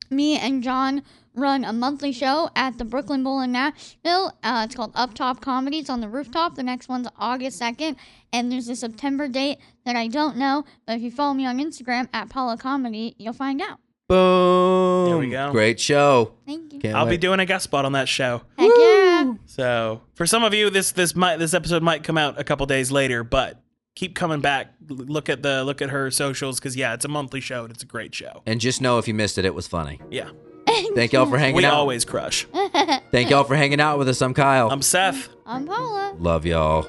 Me and John run a monthly show at the Brooklyn Bowl in Nashville. It's called Up Top Comedy. It's on the rooftop. The next one's August 2nd. And there's a September date that I don't know. But if you follow me on Instagram at Paula Comedy, you'll find out. Boom. There we go. Great show. Thank you. I'll be doing a guest spot on that show. Heck yeah. So for some of you, this episode might come out a couple days later, but keep coming back. Look at her socials, because it's a monthly show and it's a great show. And just know if you missed it, it was funny. Yeah. Thank y'all for hanging out. We always crush. Thank y'all for hanging out with us. I'm Kyle. I'm Seth. I'm Paula. Love y'all.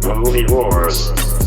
Movie Wars.